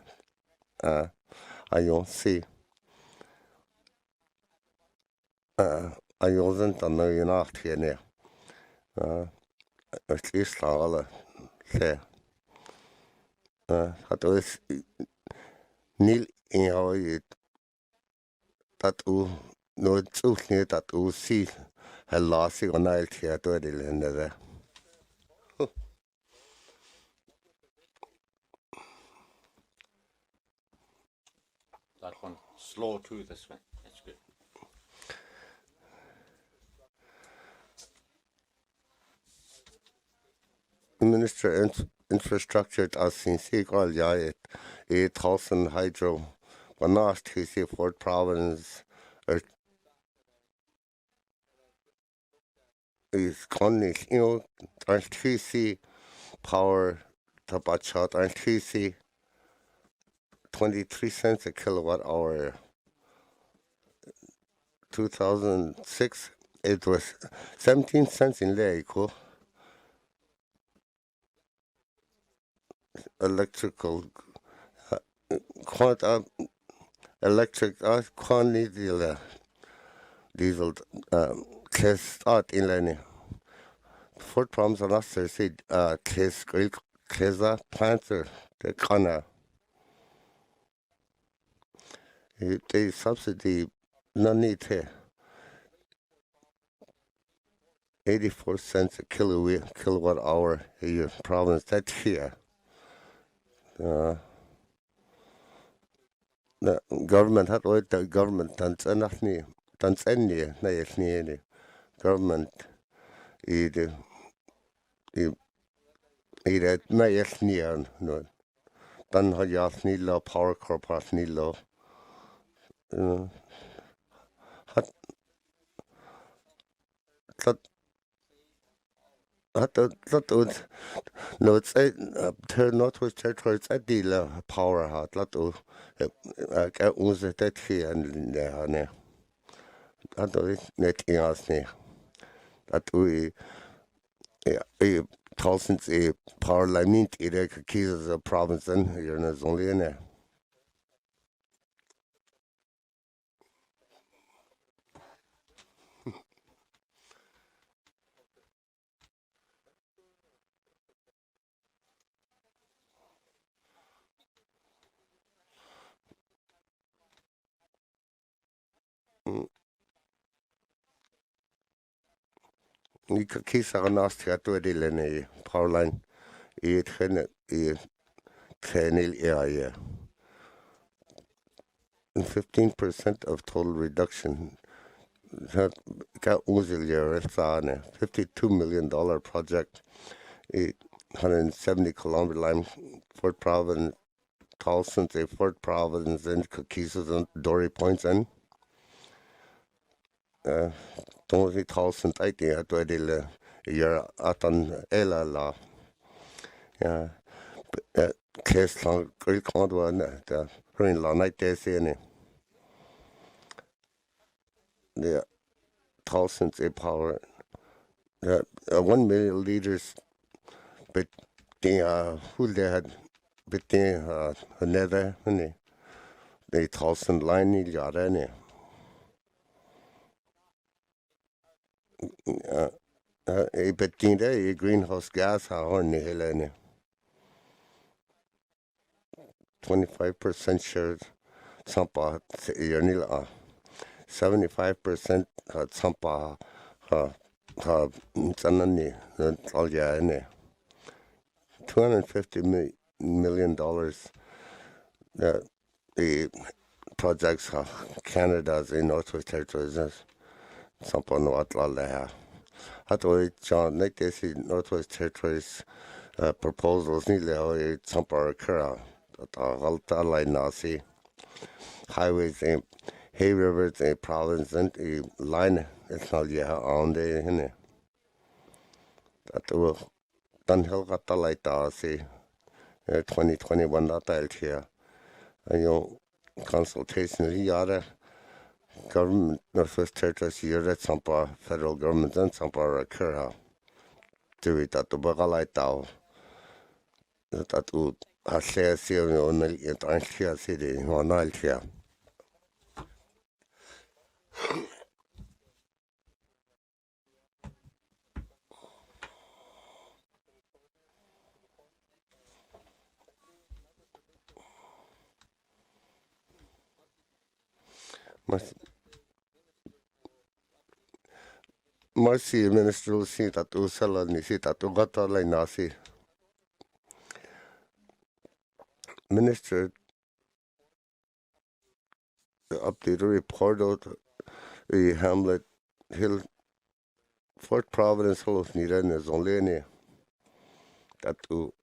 ayun si ayun zan tan na yun tiene at least ala se at is nil in how dat u no tsulni dat u si helasi on ail tia to de That one slow too, this one. That's good. Minister infrastructure as sin sigal ja 8,000 hydro banast hisi Fort Province is connig TC power tabachat TC 23 cents a kilowatt hour 2006 it was 17 cents in Leiko electrical electric quantity diesel test out in line Fort Province on us said test Keza planter the kana they subsidy none 84 cents a kilowatt hour a year province that here the government had all the government Tanzania na government either na yesnia no dan har jasni law power corporation law hat no it's Northwest Territories at the power hat lot of uns that here and there at net jasni that we thousands a power line it keys a province and you're not only in there you could kiss our nasty at the power line it can area 15% of total reduction got $52 million project 170 kilometer line Fort Province thousands a Fort Province and cookies and Dory Points and 20,000 idea to the year at an ella yeah case long great one the rain la night day seeing the thousands a power 1 million liters but the who they had but another the 1,000 line yard a betting a greenhouse gas on the hill 25% shares sampa yanila 75% sampa sanani all $250 million the projects Canada's in Northwest Territories sampa no atla Hatoi John like this Northwest Territories proposals nila sampa kara Alta line nasi highways and hay rivers and province and a line it's not on the that will done hill got the light see 2021 that here consultation yada government Northwest Territories yada sampa federal government and sampa rakura tui tatu bagalai tau tatu haslea siya onel yet ansia sidi onal siya Marcy Minister si tatu salani si tatu gata lai nasi Minister update report out Hamlet Hill Fort Providence Hills Niren is only any tatu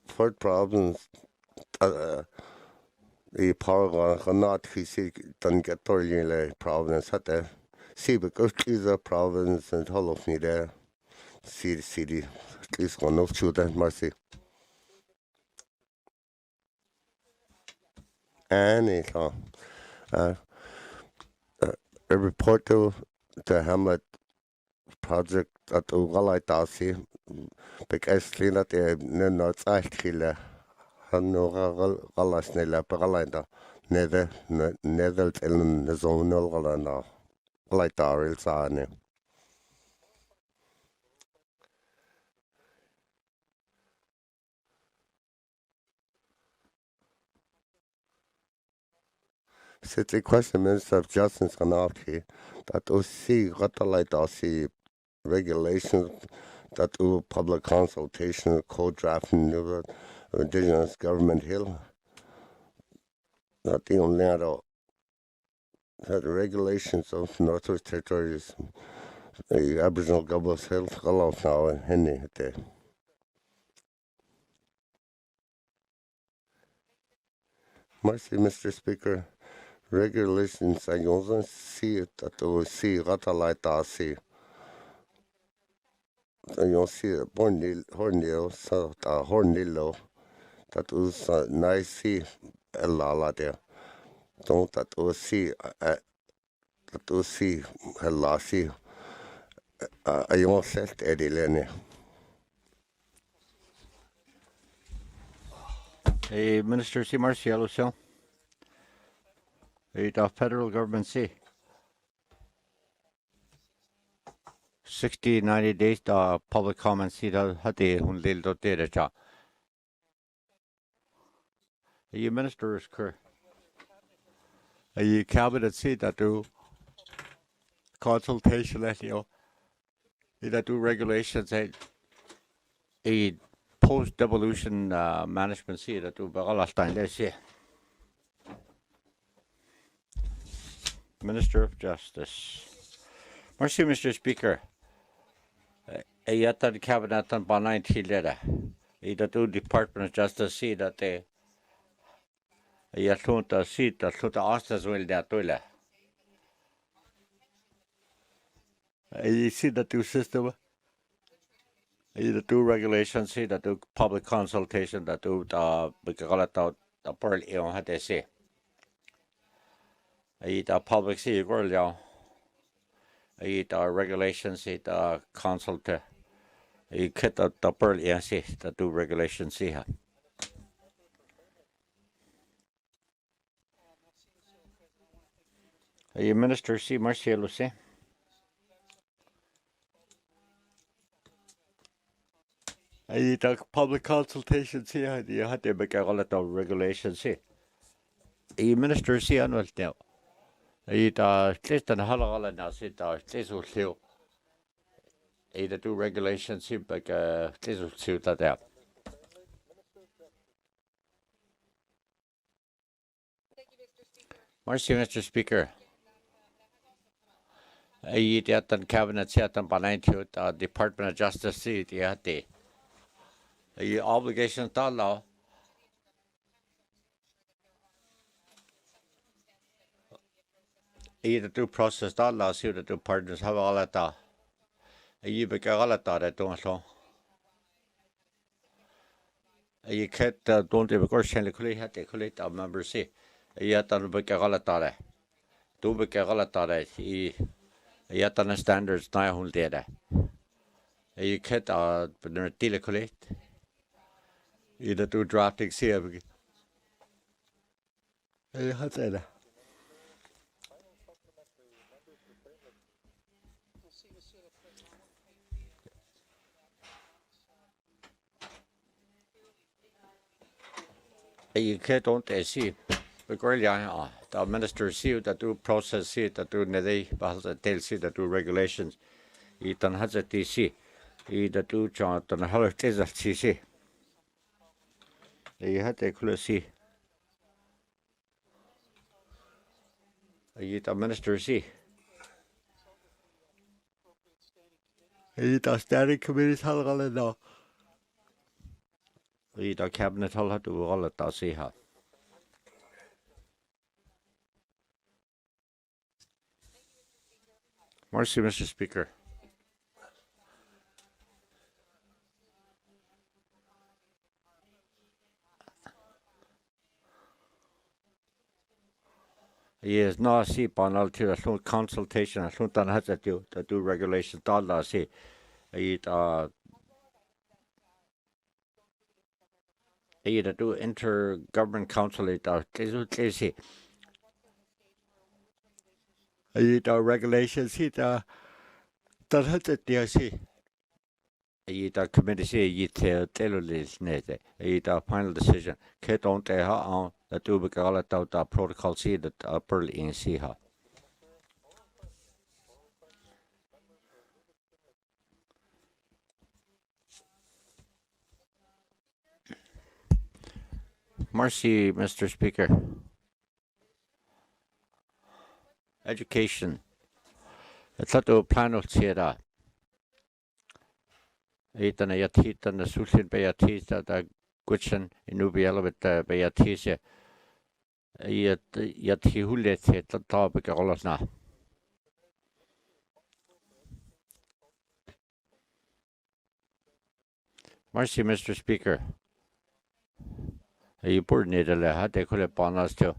Fort Providence power not he done get Providence had there. See, because she's a province and all of me there. See the city, at least one of children, mercy. And it's a report to the Hamlet project at Ugalai Tasi, because Lina, they not actually Hanoga Galasnella Paralanda, nether in the zone of Galana. Like Darrell Sane. City question Minister of Justice Kanafki that see Ratalite regulations that public consultation, code drafting new Indigenous Government Hill. Not the only that the regulations of Northwest Territories, the Aboriginal Government Hill, Galof now and Henny. Mercy, Mr. Speaker. Regulations I don't see it that see Ratalite see. You see a hornil, so the hornillo that was nice see a la there. Don't that see a lassie. I don't set Eddie Lenny. Hey, Minister C. Marcial, so. The federal government say 60, 90 days the public comment see that hati hundil do tere cha. You minister is cur. You cabinet see that do consultation that you that do regulations a post devolution management see that do bagalastine they see. Minister of Justice. Mercy, Mr. Speaker. Yata the cabinet on Banai Tilera. Either do Department of Justice see that they Yatunta seat that to the Ostas will that toilet. You see that do system. Either do regulations see that do public consultation that do the pearl on how they say. The public see girl now. The regulations see the consult. You get the pearl see that do regulations see her. Minister C. Marcial say. The public consultation see how you had to make all the regulations see. Minister see annual now. Just an halal now sit this will show. Either do regulations see but this will suit that out. Mercy, Mr. Speaker. The cabinet set on the Department of Justice see the obligation to law. Either do process that law, see the partners have all that. You be all that don't so. You can't don't ever go shen the had the collate of member say. Yet on the galatare. Do be galatare. Yet on the standards, 900 data. You can't telecollate. Either do drafting here. You had that. You can't don't see. The minister see that do process see that do nede bahal tell see that do regulations. Itan has a TC. That do chant and how it is a TC. You had a clue see. The minister see. The standing committee hall now. The cabinet hall had to all at see how. Mercy, Mr. Speaker. Yes, no, see, panel to a consultation, a sultan has to do regulations, dollar, see. It do intergovernment council, it see. It regulations, it that has to see. It committee see, it tell this, it final decision. Kate on the do be all out the protocol see that upper in see how. Mercy, Mr. Speaker. Education. It's not a plan of theatre. Dëne Yatıé, Dëne Sųłıné Yatıé, that question in Ubiela with Yatıé. Yatıé hullet the topic all of now. Mercy, Mr. Speaker. You poor needle had they could have bonus to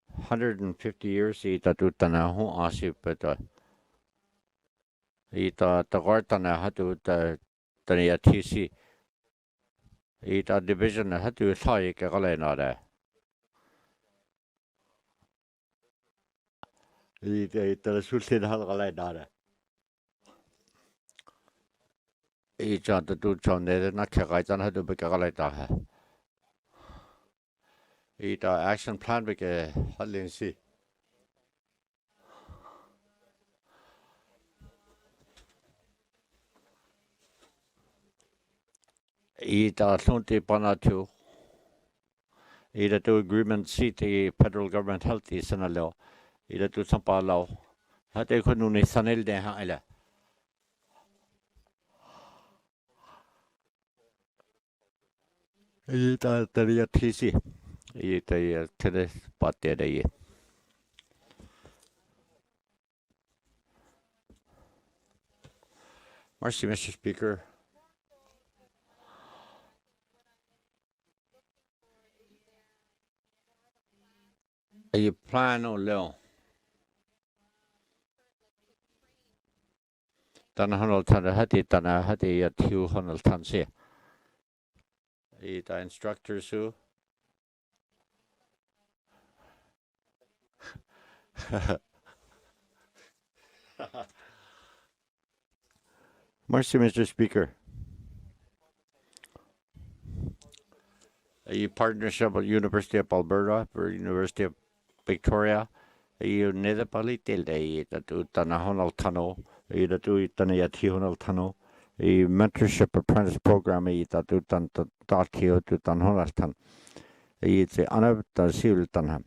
150 years, that do Dëne who asked but the Gortana had to the Yatıé. A division had to say Galena. The Sůłıné Yatıé. Each of the two John not Kagaitan had to be Galeta. It action plan with a Hallensi. It Sunti Panatu. Either to agreement see the federal government health is an allow. Either to some law. Had they could only sanel de haila. It the TC. It a tennis spot there. Mercy, Mr. Speaker. You plan on low. Dëne Honoltan had it done had a 200 tons here. The instructors who. Mercy, Mr. Speaker. A partnership with University of Alberta for University of Victoria. You neither politil day that do Dëne Honoltan. Either do it Dëne Yatıé Honoltan. A mentorship apprentice program that do done to Darkio to Dëne Honoltan. It's the honor that civil Dunham.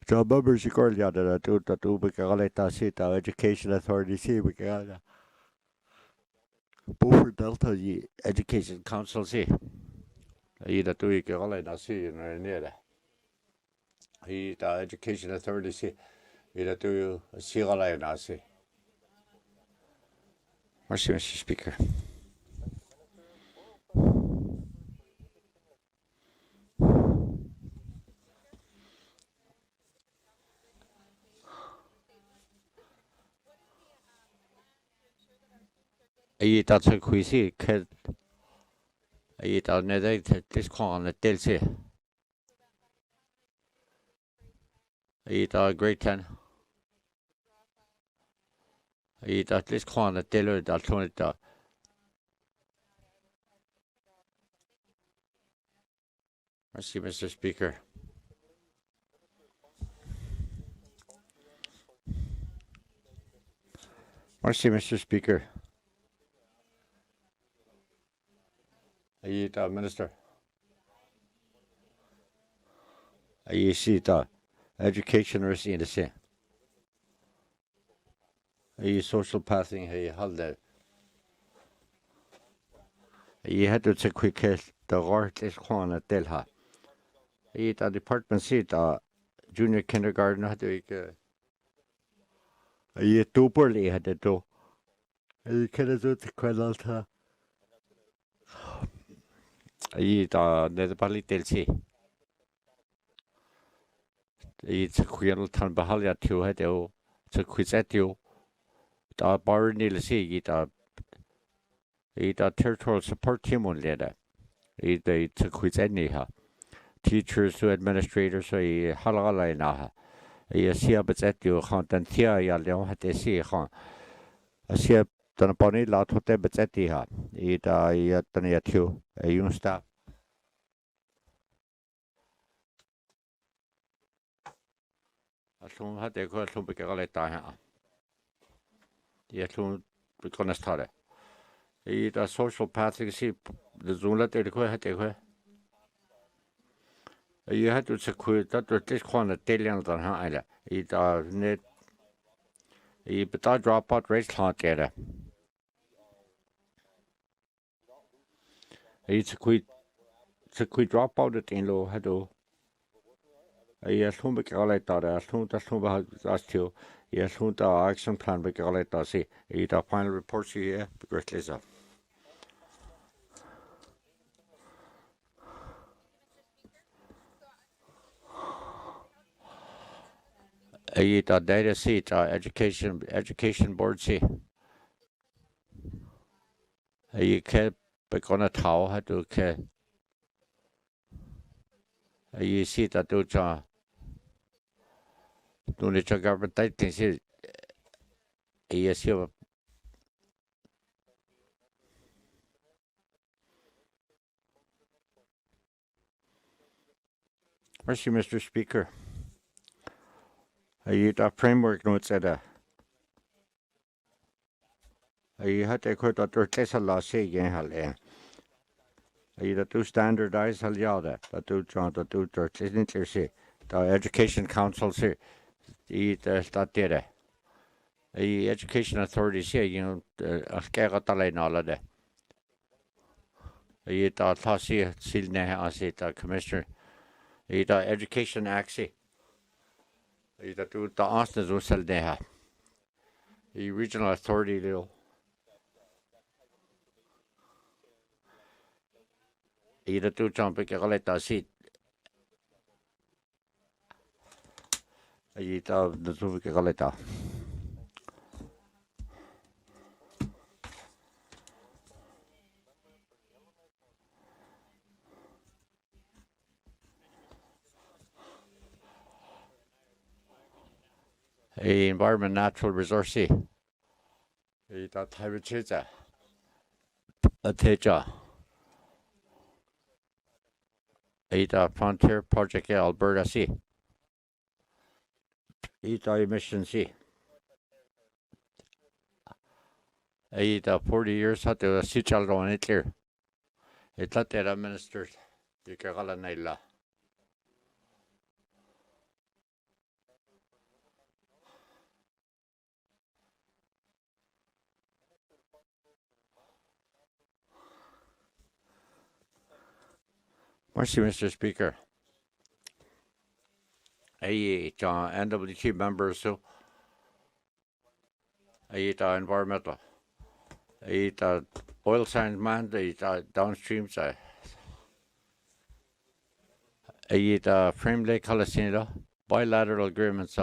So members of Gorlia that do Bigaleta Sit, our education authority see Bigala. Beaufort Delta Education Council see. Either do you get all I see in near. The education authority see. Either do you see all I see. Mercy, Mr. Speaker. I dat så quisi kad I dat nede this corner delsi. I dat great ten. I dat this corner delu dat tonita. Merci, Mr. Speaker. Merci, Mr. Speaker. I Minister. I see the education in the same. I social passing. I hold that. I had to take quick case. The work is corner delha. I the department seat. Junior kindergarten had to. I do poorly had to do. I can't do the quality. I the Bali delsi. It's a queer ton Bahalia to head o to quiz at you. The bar nearly see it a territorial support team on leader. It's a quiz anyhow. Teachers to administrators a halala naha. A see but at you hunt and tear ya leon had a see hunt. A see done upon it lot of them but at the ha. It done at you a young staff. Soon had a good to be a soon because started. It a social pathing see the Zula did had a you had to secure that this corner Dalian than her. It net but I drop out race hard there. It's a quick drop out at in low had to. Yes, whom we call it that as soon as whom us to, yes, whom the action plan we call it see, it a final report here, because Lisa. It a data seat, education board see. You can't be gonna tell how to care. You see that do the government things is yes you Merci, Mr. Speaker. You the framework notes at you had to quit that there's a lot say again hal you the two standardized hal yada that do John the do isn't there say the education council say that did the education authority say you know the all of that you thought I see the commissioner you the education act say you the do the answers was sell there the regional authority little you the two jump que collect the seat you the two que collect environment natural resource that type of change a teacher a frontier project Alberta sea emission sea a 40 years had to see child on it clear it's not that administered you can call it naila Merci, Mr. Speaker. NWT members, so environmental. Oil sands man, downstream side. Frame Lake Calasinda, bilateral agreements,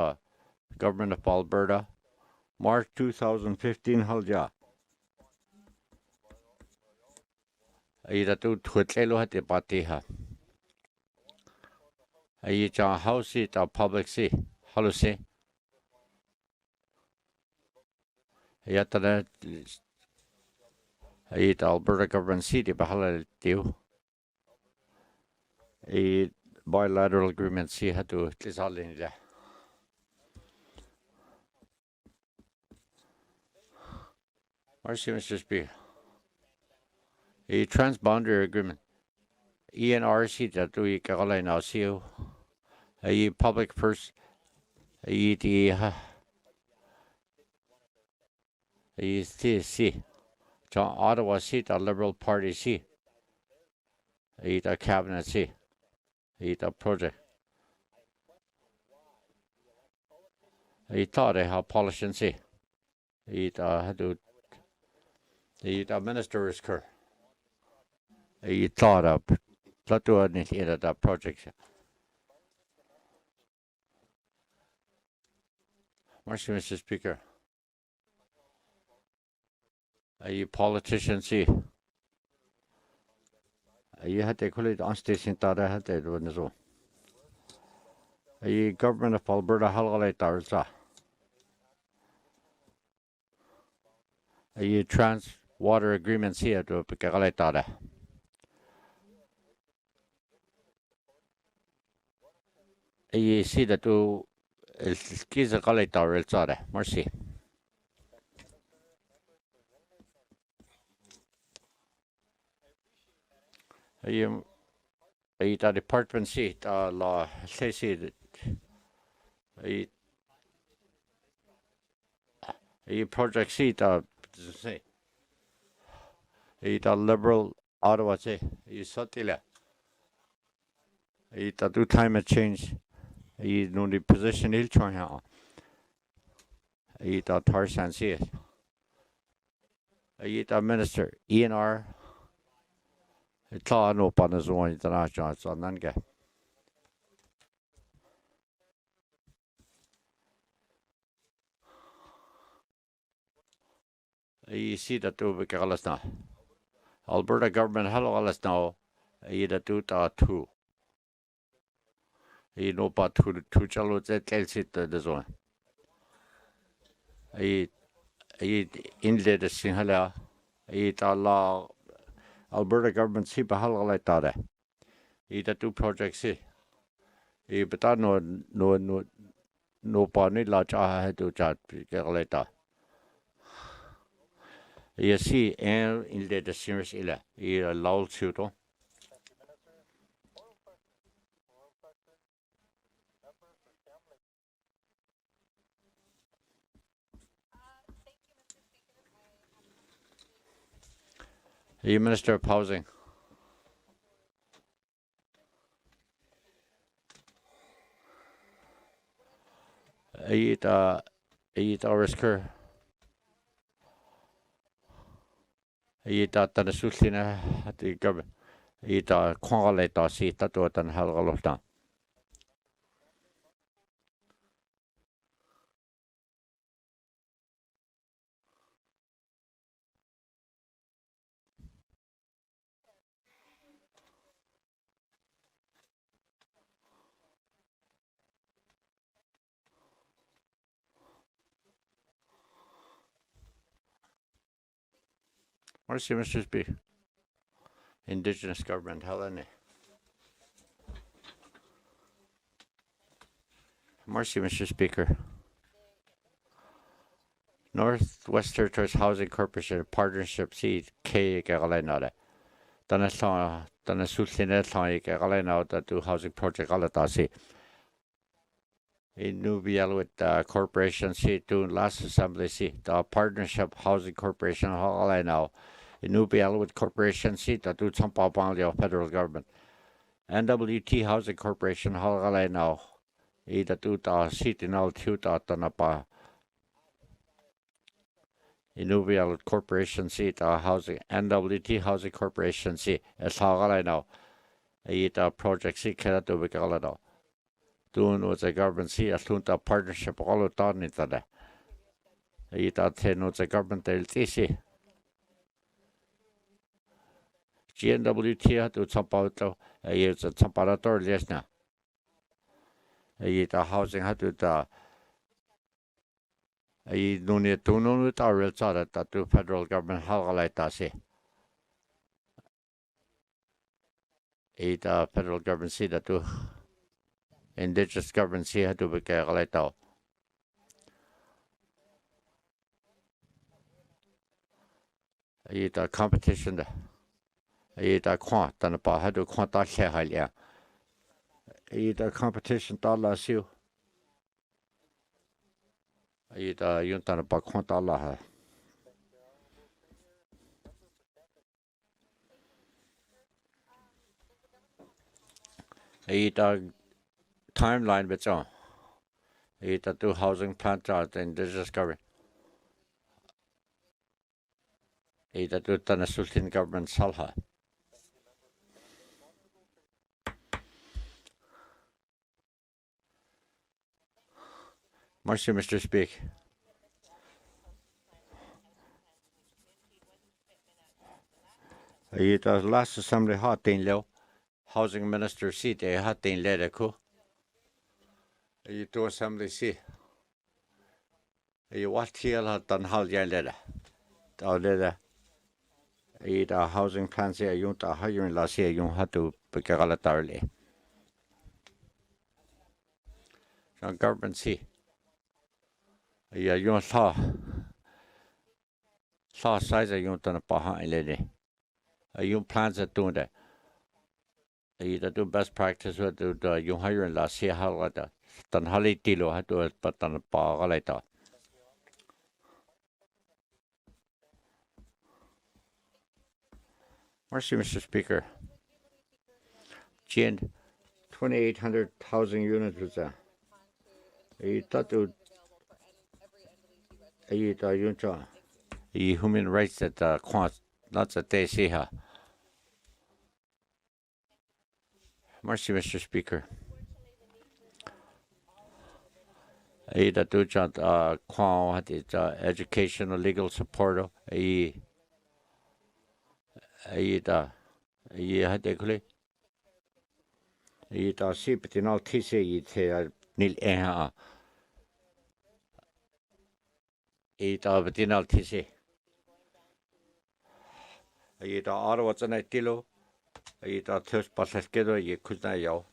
Government of Alberta, March 2015, Halja. ida tu tutlelo hati patiha. Ayi cha house ta public si halu si. Yatana ayi ta Alberta government si di bahala tiu. A bilateral agreement si hatu tlisalin da. Marcy, Mr. Speaker. A transboundary agreement. ENRC that we kagalay na siyo. A public first. A si. John Ottawa seat a Liberal Party si. A cabinet si. A project. A thought a politician si. A hadu. A minister is cur. A thought of plateau in the project. Marcy, Mr. Speaker. A politician see. You had to call it on station Tada had to do as well. A government of Alberta Halgalay Tarza. A trans water agreements here to Picagalay Tada. A see that to Skizagalay Tar Mercy. A department seat law says a project seat say a Liberal Ottawa say you sotila a do climate change a no the position il try a tarsan see a minister ENR it's all no partners one international so none get. You see that to be now. Alberta government hello now. That two. You know but two chalo that the zone. Inlet the sinhala. Allah Alberta government see bahal like that. That two projects see. But no pani la cha had to chat later. You see, and in the serious illa, a lull suito. The Minister of Housing. Eat risker. Eat Dëne Sųłıné Yatıé. Eat Kongalay si tatuatan halgalofta. Mercy, Mr. Speaker. Indigenous government, Helene. Mercy, Mr. Speaker. Northwest Territories Housing Corporation Partnership Seed K. Galenada. Dëne Sųłıné Yatıé Galenada to housing project Alatasi. In Nubial with corporation seat to last assembly seat. The partnership housing corporation Galenada. In Nubial with corporation seat that do some federal government. NWT Housing Corporation Galenada. Ida do seat in all two tanapa. Inuvial Corporation seat housing NWT Housing Corporation seat as Galenada. Ida project seat Kerato Galenada. Doing was a government seat as Lunta partnership all of done it today. Ida ten was a government LTC. GNWT hatu tsampauto is a tsamparator lesna. The housing hatu ta I nuni tununu ta real tsara ta to federal government halgalai ta se. The federal government see that to indigenous government see hatu bekagalai ta. The competition the kwan tana pa hadu kwan ta khe halia. The competition ta la siu. The yun tana pa kwan ta la ha. The timeline bits on. The two housing plant out in indigenous government. The two Dëne Sųłıné government salha. Mercy, Mr. Speak. The last assembly hot in low. Housing Minister seat a hot in Ledeco. The two assembly seat. The what heel had done Halja Leda. The housing plans here, you to hire in last year, you had to be galatarly. Government see. You saw size of you done a behind lady. You plans are doing that. You do best practice with the you hire in last year, how like that. Done Hali Tilo had to it, but done a bar later. Mercy, Mr. Speaker. 2,800 housing units was there. I thought to human rights that lots of days here. Mercy, Mr. Speaker. I that do educational legal support. I had a see but in all TC nil but in all TC what's a night tilo thirst passes together you could not yo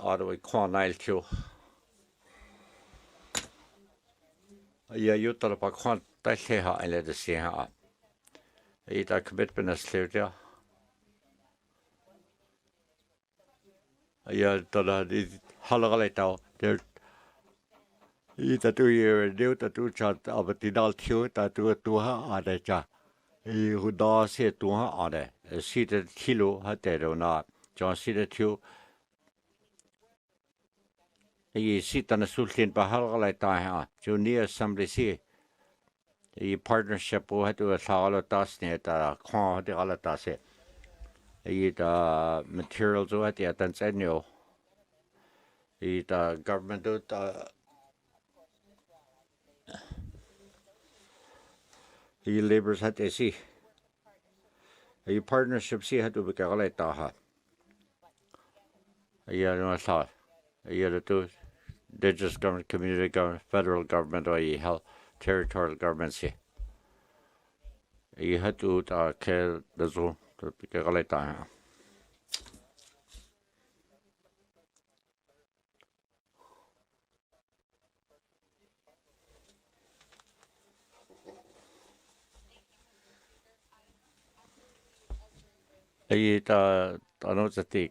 Ottawa corn Nile too. You thought about quant that here I let us see her. A commitment as clear there. The Halagaleta there. Either 2 years new to do chat of a dinal tune that do it to her on the cha. Who does it to her on it. A seated kilo had dead or not. John seated two. He sit on a sultan Bahalgaleta, Junior Assembly see. The partnership who had to a salo tasne at a con de alatase. The materials who had the attention. The government do the laborers had to see. The partnership see had to be galeta. A year no thought. A year or two. Indigenous government, community government, federal government, or you held territorial government see. You had to care the zone to be galeta. I know the thing.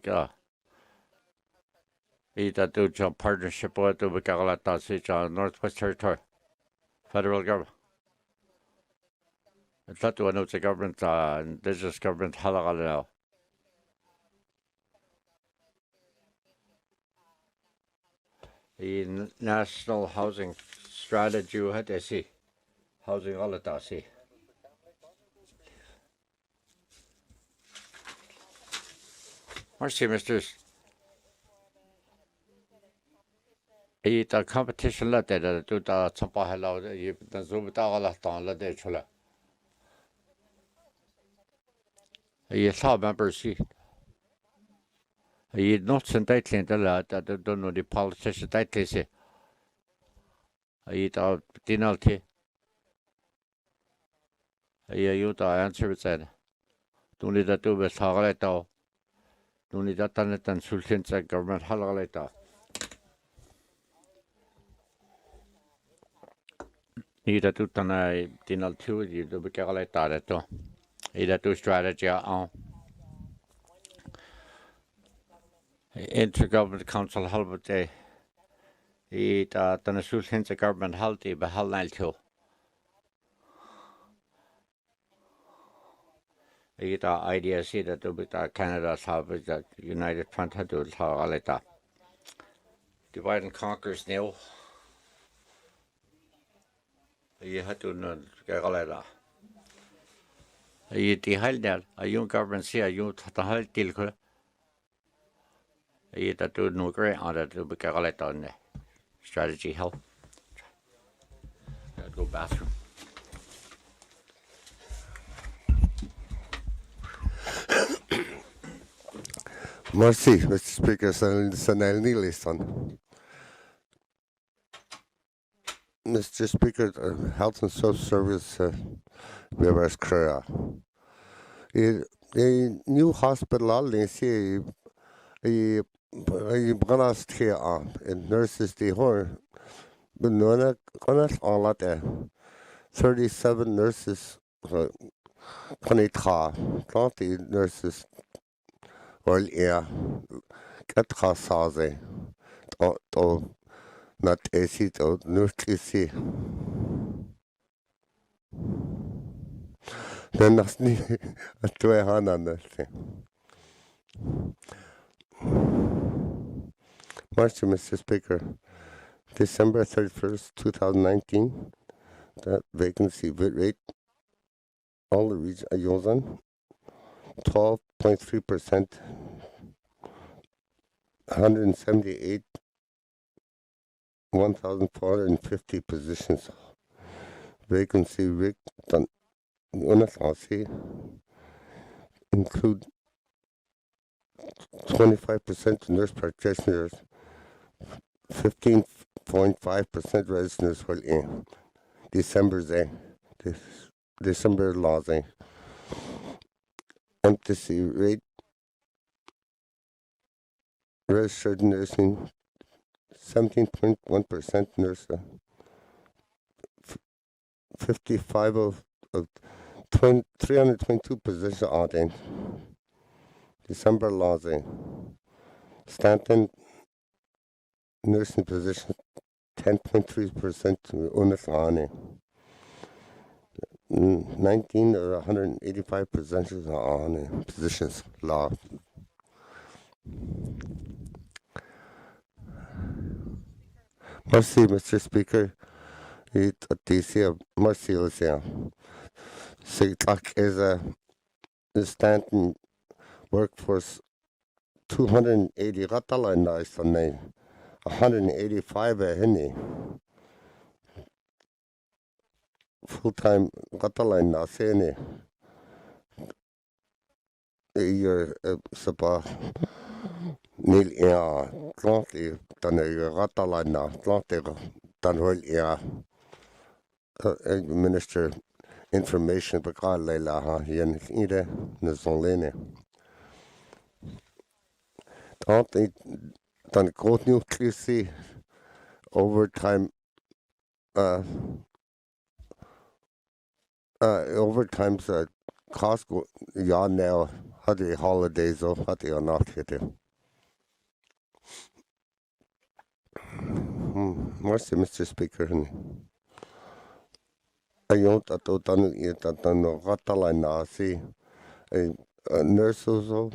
Ita do job partnership with the Galata City Northwest Territory, federal government. I thought to announce the government, indigenous government, Halagalao. The national housing strategy had to see housing Galata see. Mercy, Misters. The competition let it do the Tampa hello, the Zubitala on the day chula. I saw members he not sent that that don't know the politician that they say. I thought penalty. You the answer said. Don't need that do with Harleto. Don't need that done it and Sultan's government Harleto. Need that do done a dinner too, you do be Harleto. Either do strategy on. Intergovernment Council Halbert Day. Dëne Sůłıné government haldi be halnail too. Idea see that do be Canada's have the United Front had do Harleto. Divide and conquers now. You had to know Harleto. The Halder, a young government see a youth the Hald deal. That do no great on that to be Harleto on the strategy help. Gotta go bathroom. Merci, Mr. Speaker, Sanel Neeliston. Mr. Speaker, Health and Social Service, Beavers Korea. A new hospital, they say, a Branas here in nurses, the horror, but no, all at 37 nurses, 20 nurses. Well, yeah, get Hasaze, or not AC, or Nurtisi. Then that's me a 200. March, Mr. Speaker, December 31st, 2019, that vacancy rate, all the region, Yosan, 12.3%, 178, 1,450 positions. Vacancy rate, include 25% nurse practitioners, 15.5% residents were in December laws. Empty rate, registered nursing, 17.1% nurse, 55 of 322 positions on December laws. Stanton nursing position 10.3% unisane. 19 or 185 positions on positions law. Merci, Mr. Speaker. It DC merci Lucia. Sigtak is a Stanton workforce 280 ratala nice on 185 a henny. Full-time Catalan Nasene. You're Sapa Nil Ea, Tlanti, Dane Catalana, Tlanti, Danwell Ea, Minister Information, Bakal Leila, Yen Ide, Nazolene. Tlanti, Dan Court New Clissy, overtime. Overtime's cost go now had the holidays or had they not hit it. Mercy, Mr. Speaker. I don't know yet that no Catalan see a nurses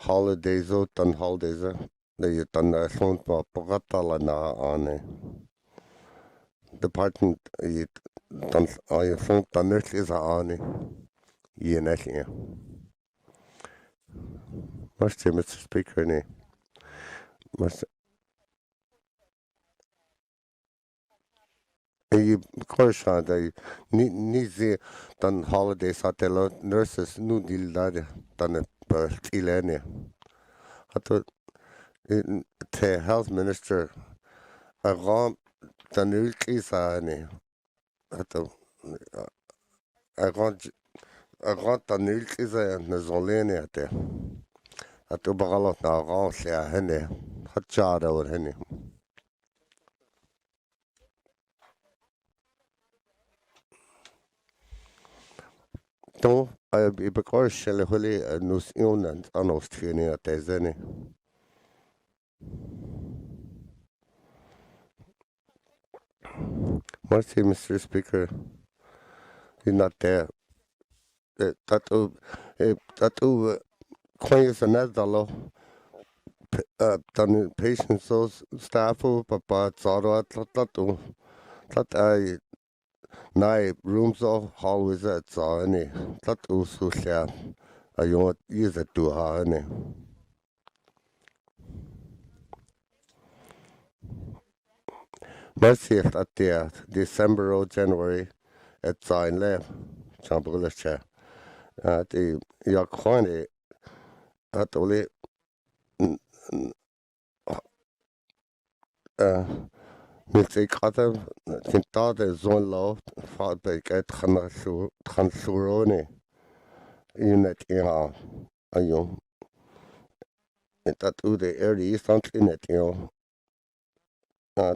holidays or done holidays. They done a phone for Catalana on department. Dan I vond dan net is aan hier net hier. Must Mr. Speaker nee. Must You Korshan, they need done holidays at the nurses, no deal that done a Tilenia. I thought the health minister, a ram, the new Kisani. I thought I got the new Kisa and the Zolenia there. I thought Bagalot now, Ronsia, Henny, Hachada or Henny. Don't I be because Shelley Hully and Nus Unand, Anostina, Tezeni. Mercy, Mr. Speaker, you're not there. That Queen's another law. Done patients, those staff, Papa, Zara, that I night rooms of always at Zani, that also share. I want use it to her, any. Mercy at the December or January at Zine left, Chamberlain chair. The Yakwani at only Music hatte tintade zo'n law vaat by het gaan surone in het era ayo dat u de early stand in het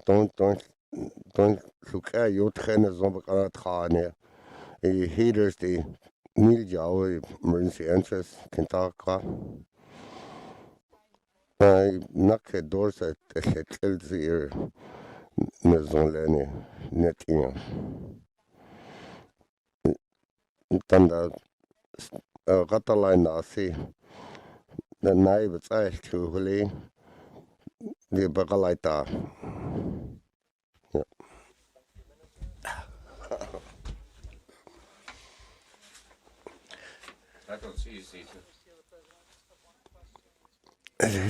don't look at you trainen zo'n kan het gaan heaters die niet jouw emergency entrance kintaka nakke doors het hier Maison Lenny, net in. Dan Ratalijn nasi, de naai wat echt goed die begeleid daar. Ja.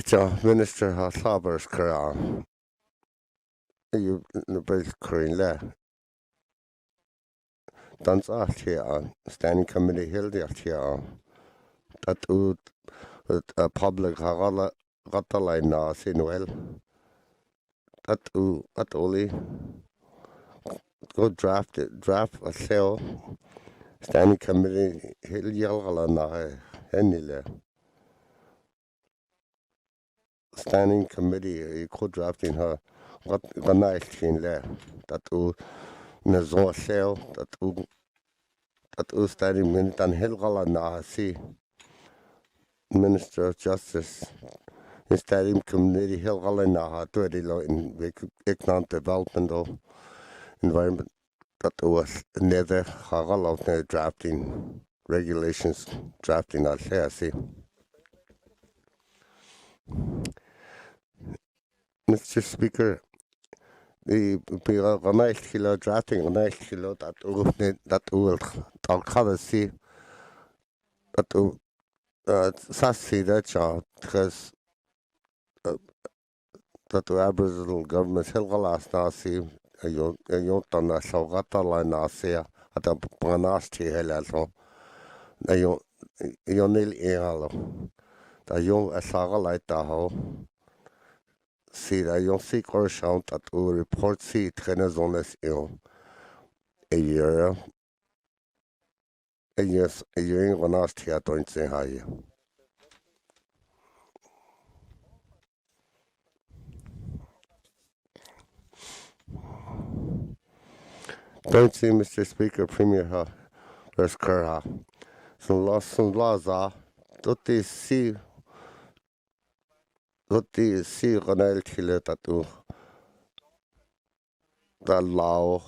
Ja, minister had sabers kraan. Je bent kringle. Dan zegt hij standing committee heel dicht hier dat u het public ratalijn nasi noel. Dat u het olie go draft a sale standing committee heel jalgala na henile. Standing committee je go drafting her wat gannacht geen le dat u na zo'n sale dat u standing minute dan heel gala na si Minister of Justice in standing committee heel gala na door die law in economic development of environment dat u was never gala na drafting regulations drafting al si Mr. Speaker, the gannacht kilo drafting gannacht kilo dat u al kan see dat u sassy dat ja because dat u Aboriginal government heel galas na see yo dan na saugata la na see at a panasti heel so yo nil ehalo da yo a saga like da ho see that you see correspond that u report see trainer zones a year a year in last year don't say hi don't see Mr. Speaker Premier ha there's Kara some laws are don't they see ganel kile that u the law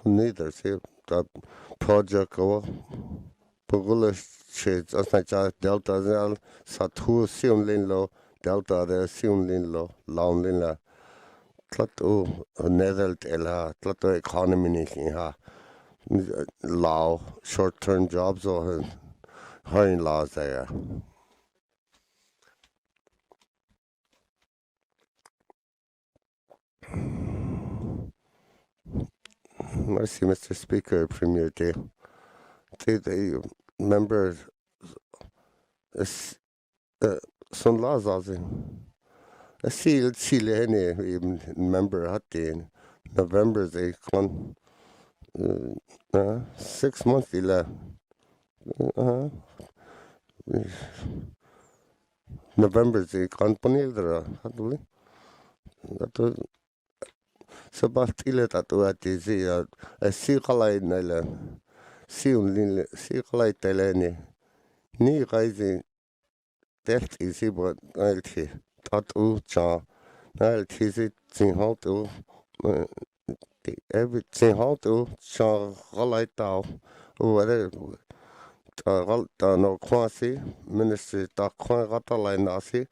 neither see the project go Pugulus shades as na delta zel satu sium linlo delta de sium linlo laun linla tlato nedelt ela tlato economy ni ha law short term jobs or hiring laws there Merci, Mr. Speaker, Premier Day. The member son lazazing. A seal Chile even member hat in November they con 6 months November they con ponildra hatuli. That Sabatile tatu ati a sikalai nila siunlin sikalai teleni ni gaisi telt isi but nalti tatu cha nalti si tinhal tu every tinhal tu cha galai tau whatever ta no kwasi ministry ta kwa gatalai nasi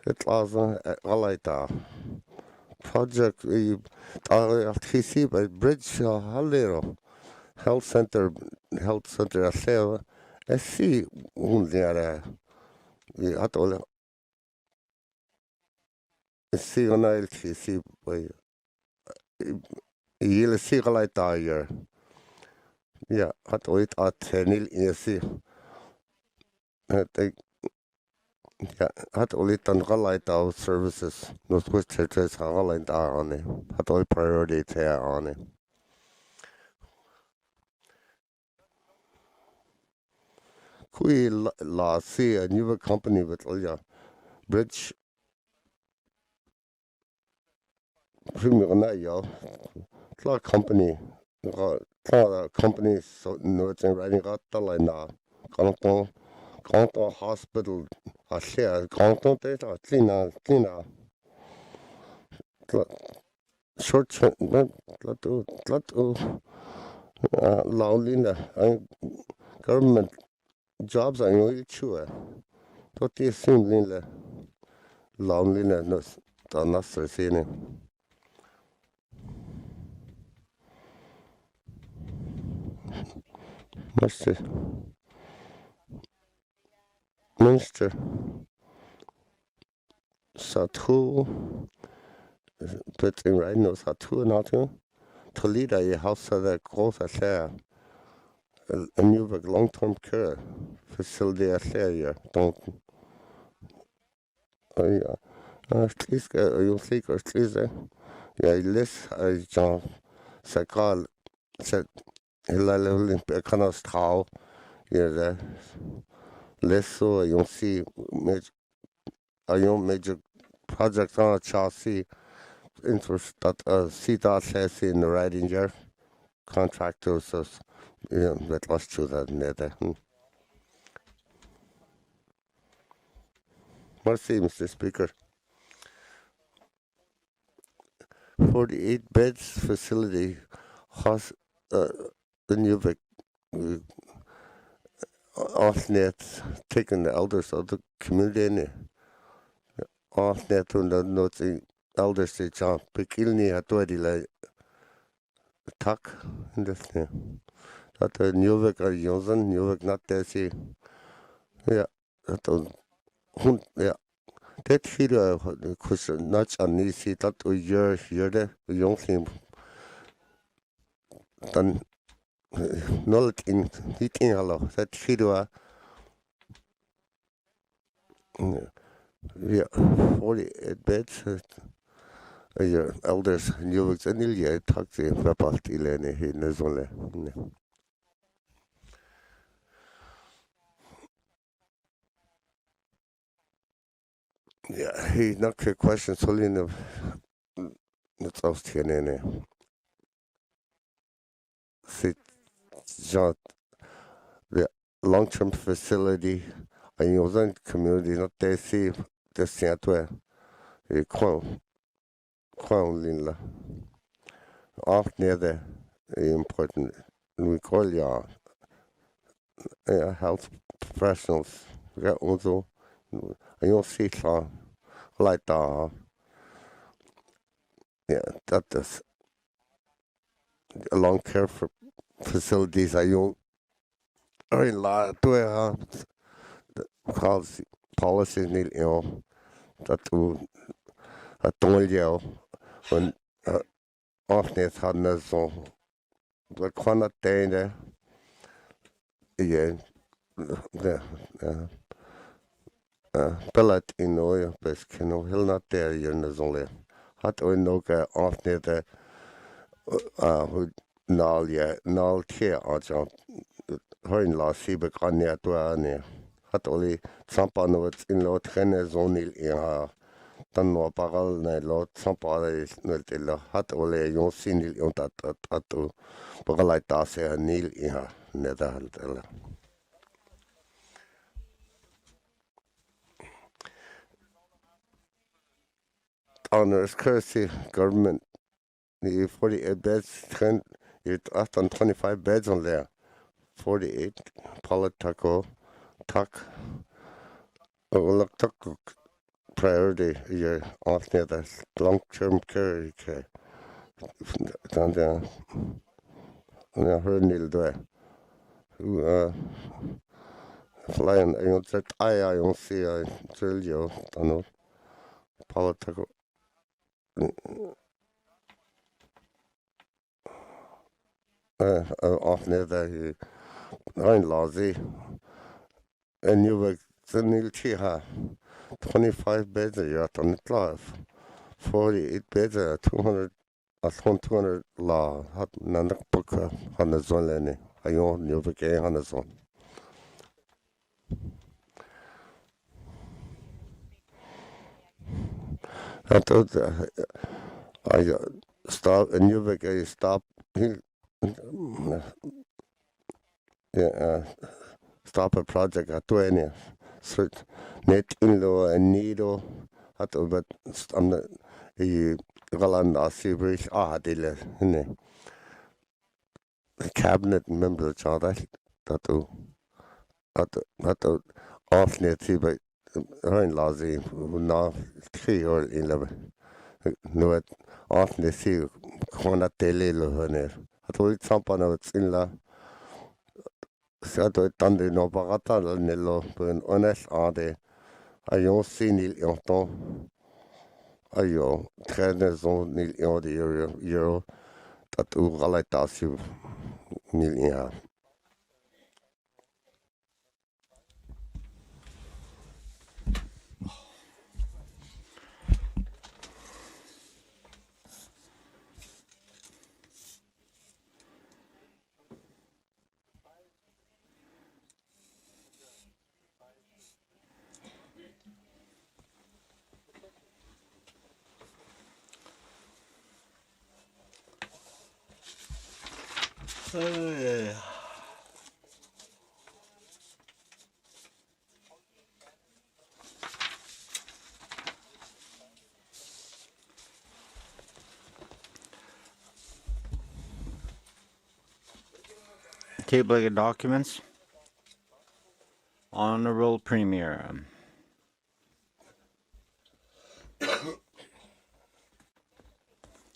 etlaza galai tau project TC by Bridge Halero Health Center Aseo SC undiara atole SC on TC by yele sigalai tire yeah atoit atenil esi ja hat oli tan galai services no switches galai on it hat oli priority there on it kui la see a new company with Olja bridge premier na yo cloud company cloud company so no it's writing got the line na Canton Hospital a share Canton data clean short term Laulina government jobs are really true. Tot is simple loneliness the nasser scene. Minister Satu but in right no Satu not to lead a house of the growth affair a new long-term care facility affair don't please you think or please yeah less I John Sakal said Hilal Kanos how yeah less so you see major projects on a chassis interest that see that says in the writing here contractors yeah that was true that there Merci, Mr. Speaker. 48 beds facility has the new off-net taking the elders of the community in off-net and the notes elders say John Pekilni Hatwadi like attack in this thing. That the new or Johnson, new not there see. Yeah, that yeah. Dat hier kus nats aan die ziet dat we hier jong zijn dan nooit in niet in hallo dat hier ja 48 beds your elders nieuw en ilje taxi verpakt ilene in zone yeah he not a question solely it's aus hier c'est genre the long-term facility and you was in community not they see the Saint-Ouen et coin lin off near the important we call ya health professionals got also and you'll see like yeah that is long care for facilities you are in la to cause policies need that to a tolja when ofnet had so the Quana Dane, yeah, Bellet in oil, Beskino, he'll not there, you're only. Hat oil no get off near the who nall, yeah, nall tear on jump. Her in law, see, but on near to her. Hat only Sampa no it's in law, tennis only in her. Tan no pagal na lo sampa nel tilla hat ole yon sinil yon tatu pagalai ta se nil iha neda haltela honors courtesy government the 48 beds you on 25 beds on there 48 political tuck look tuck priority your off near the long-term care down there her nil do flying yon set I yon see I drill you tano political off near the nine lazy and you were Nil Chiha 25 beds a yacht on the life 48 beds 200 200 law hat nanak book on the zone lene ayon you became on the zone I thought I stop and you became stop yeah stop a project at 20 so net in law and needle hat but I'm not Galanda Seabridge dile ne cabinet member chada tatu tatu off net but rain lazy na 3 or 11 no at off net see kona tele lo hane atoi sampana in la sato tande no bagata nello ben honest ade ayon sinil yonton ayo 13 nil euro tatu galatasu nil ya Tabling of documents. Honorable Premier.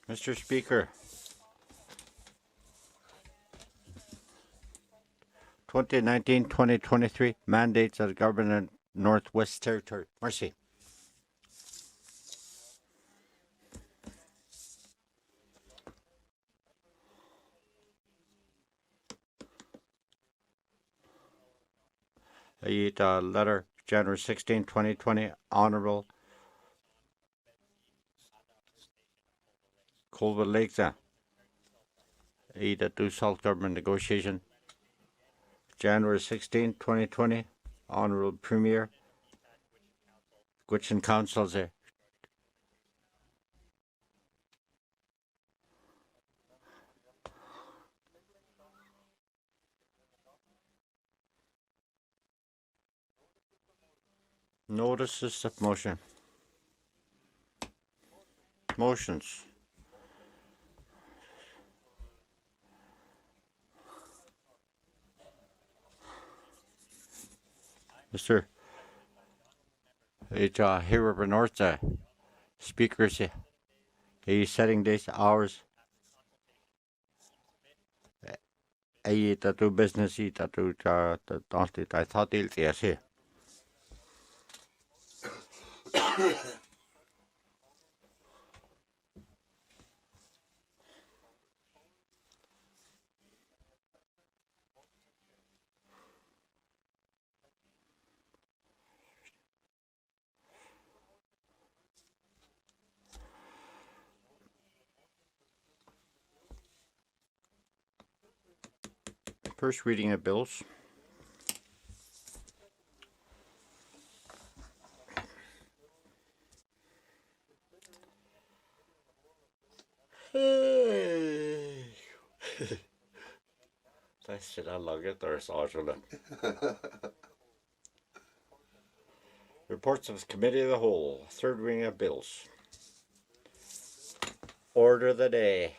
Mr. Speaker, 2019-2023 mandates of the Government Northwest Territory. Mercy. A letter, January 16, 2020, Honorable Colville Lakes. The Salt Government negotiation, January 16, 2020, Honorable Premier, Gwitchin Council's notices of motion. Motions. Mr. Here North speakers setting days, hours. Tatu business tatu I thought here. First reading of bills. That's it, I love it. There's Angela. Reports of the Committee of the Whole. Third reading of bills. Order of the day.